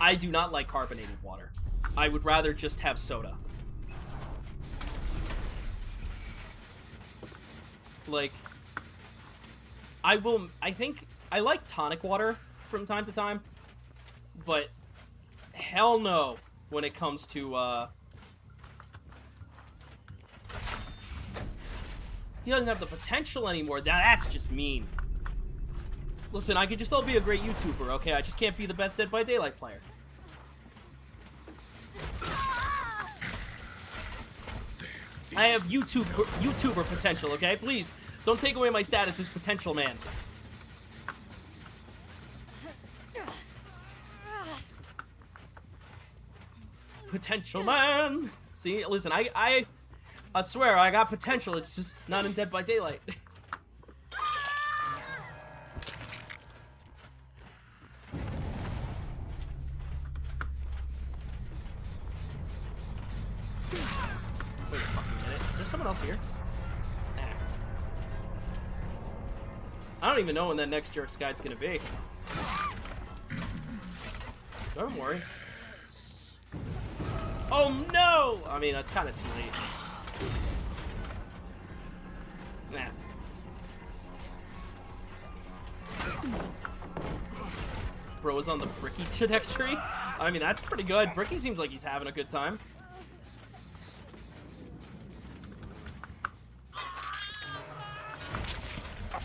I do not like carbonated water. I would rather just have soda. Like, I think, I like tonic water from time to time, but hell no when it comes to, he doesn't have the potential anymore. That's just mean. Listen, I could just still be a great YouTuber, okay? I just can't be the best Dead by Daylight player. I have YouTuber potential, okay? Please, don't take away my status as potential man. Potential man! See, listen, I swear, I got potential, it's just not in Dead by Daylight. Wait a fucking minute. Is there someone else here? Nah. I don't even know when that next Jerk's Guide's gonna be. Don't worry. Oh no! I mean, that's kind of too late. Nah. Bro is on the Bricky trajectory? I mean, that's pretty good. Bricky seems like he's having a good time.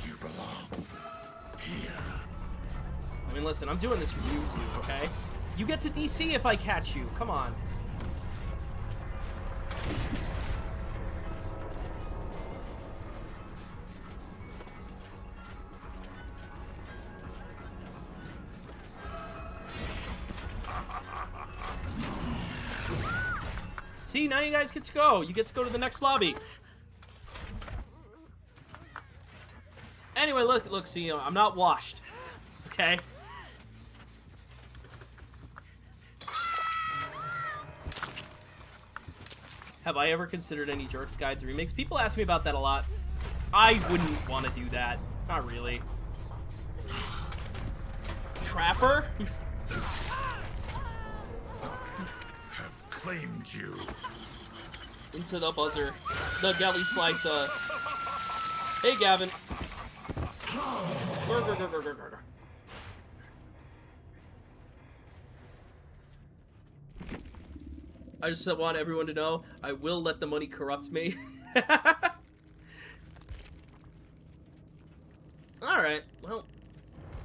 You belong here. I mean, listen, I'm doing this for you two, okay? You get to DC if I catch you. Come on. See, now you guys get to go. You get to go to the next lobby. Anyway, look, see, I'm not washed. Okay? Have I ever considered any Jerk's Guides remakes? People ask me about that a lot. I wouldn't want to do that. Not really. Trapper? Have claimed you. Into the buzzer. The deli slicer. Hey, Gavin. I just want everyone to know, I will let the money corrupt me. Alright, well,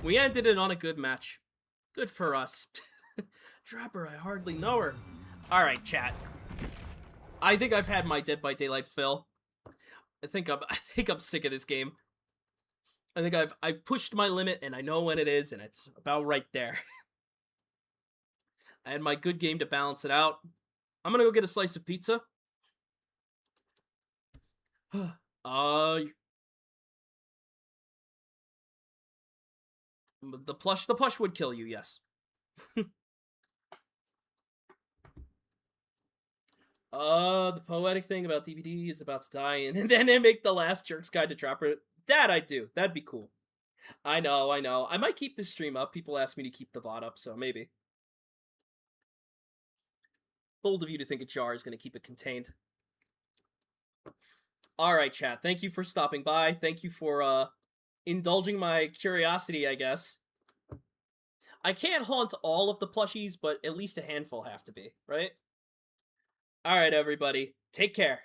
we ended it on a good match. Good for us. Trapper, I hardly know her. Alright, chat. I think I've had my Dead by Daylight fill. I think I'm sick of this game. I think I've pushed my limit and I know when it is and it's about right there. I had my good game to balance it out. I'm gonna go get a slice of pizza. The plush would kill you, yes. The poetic thing about DBD is about to die, and then they make the last Jerk's Guide to Trapper. That I'd do. That'd be cool. I know. I might keep this stream up. People ask me to keep the VOD up, so maybe. Bold of you to think a jar is going to keep it contained. Alright, chat. Thank you for stopping by. Thank you for, indulging my curiosity, I guess. I can't haunt all of the plushies, but at least a handful have to be, right? Alright, everybody. Take care.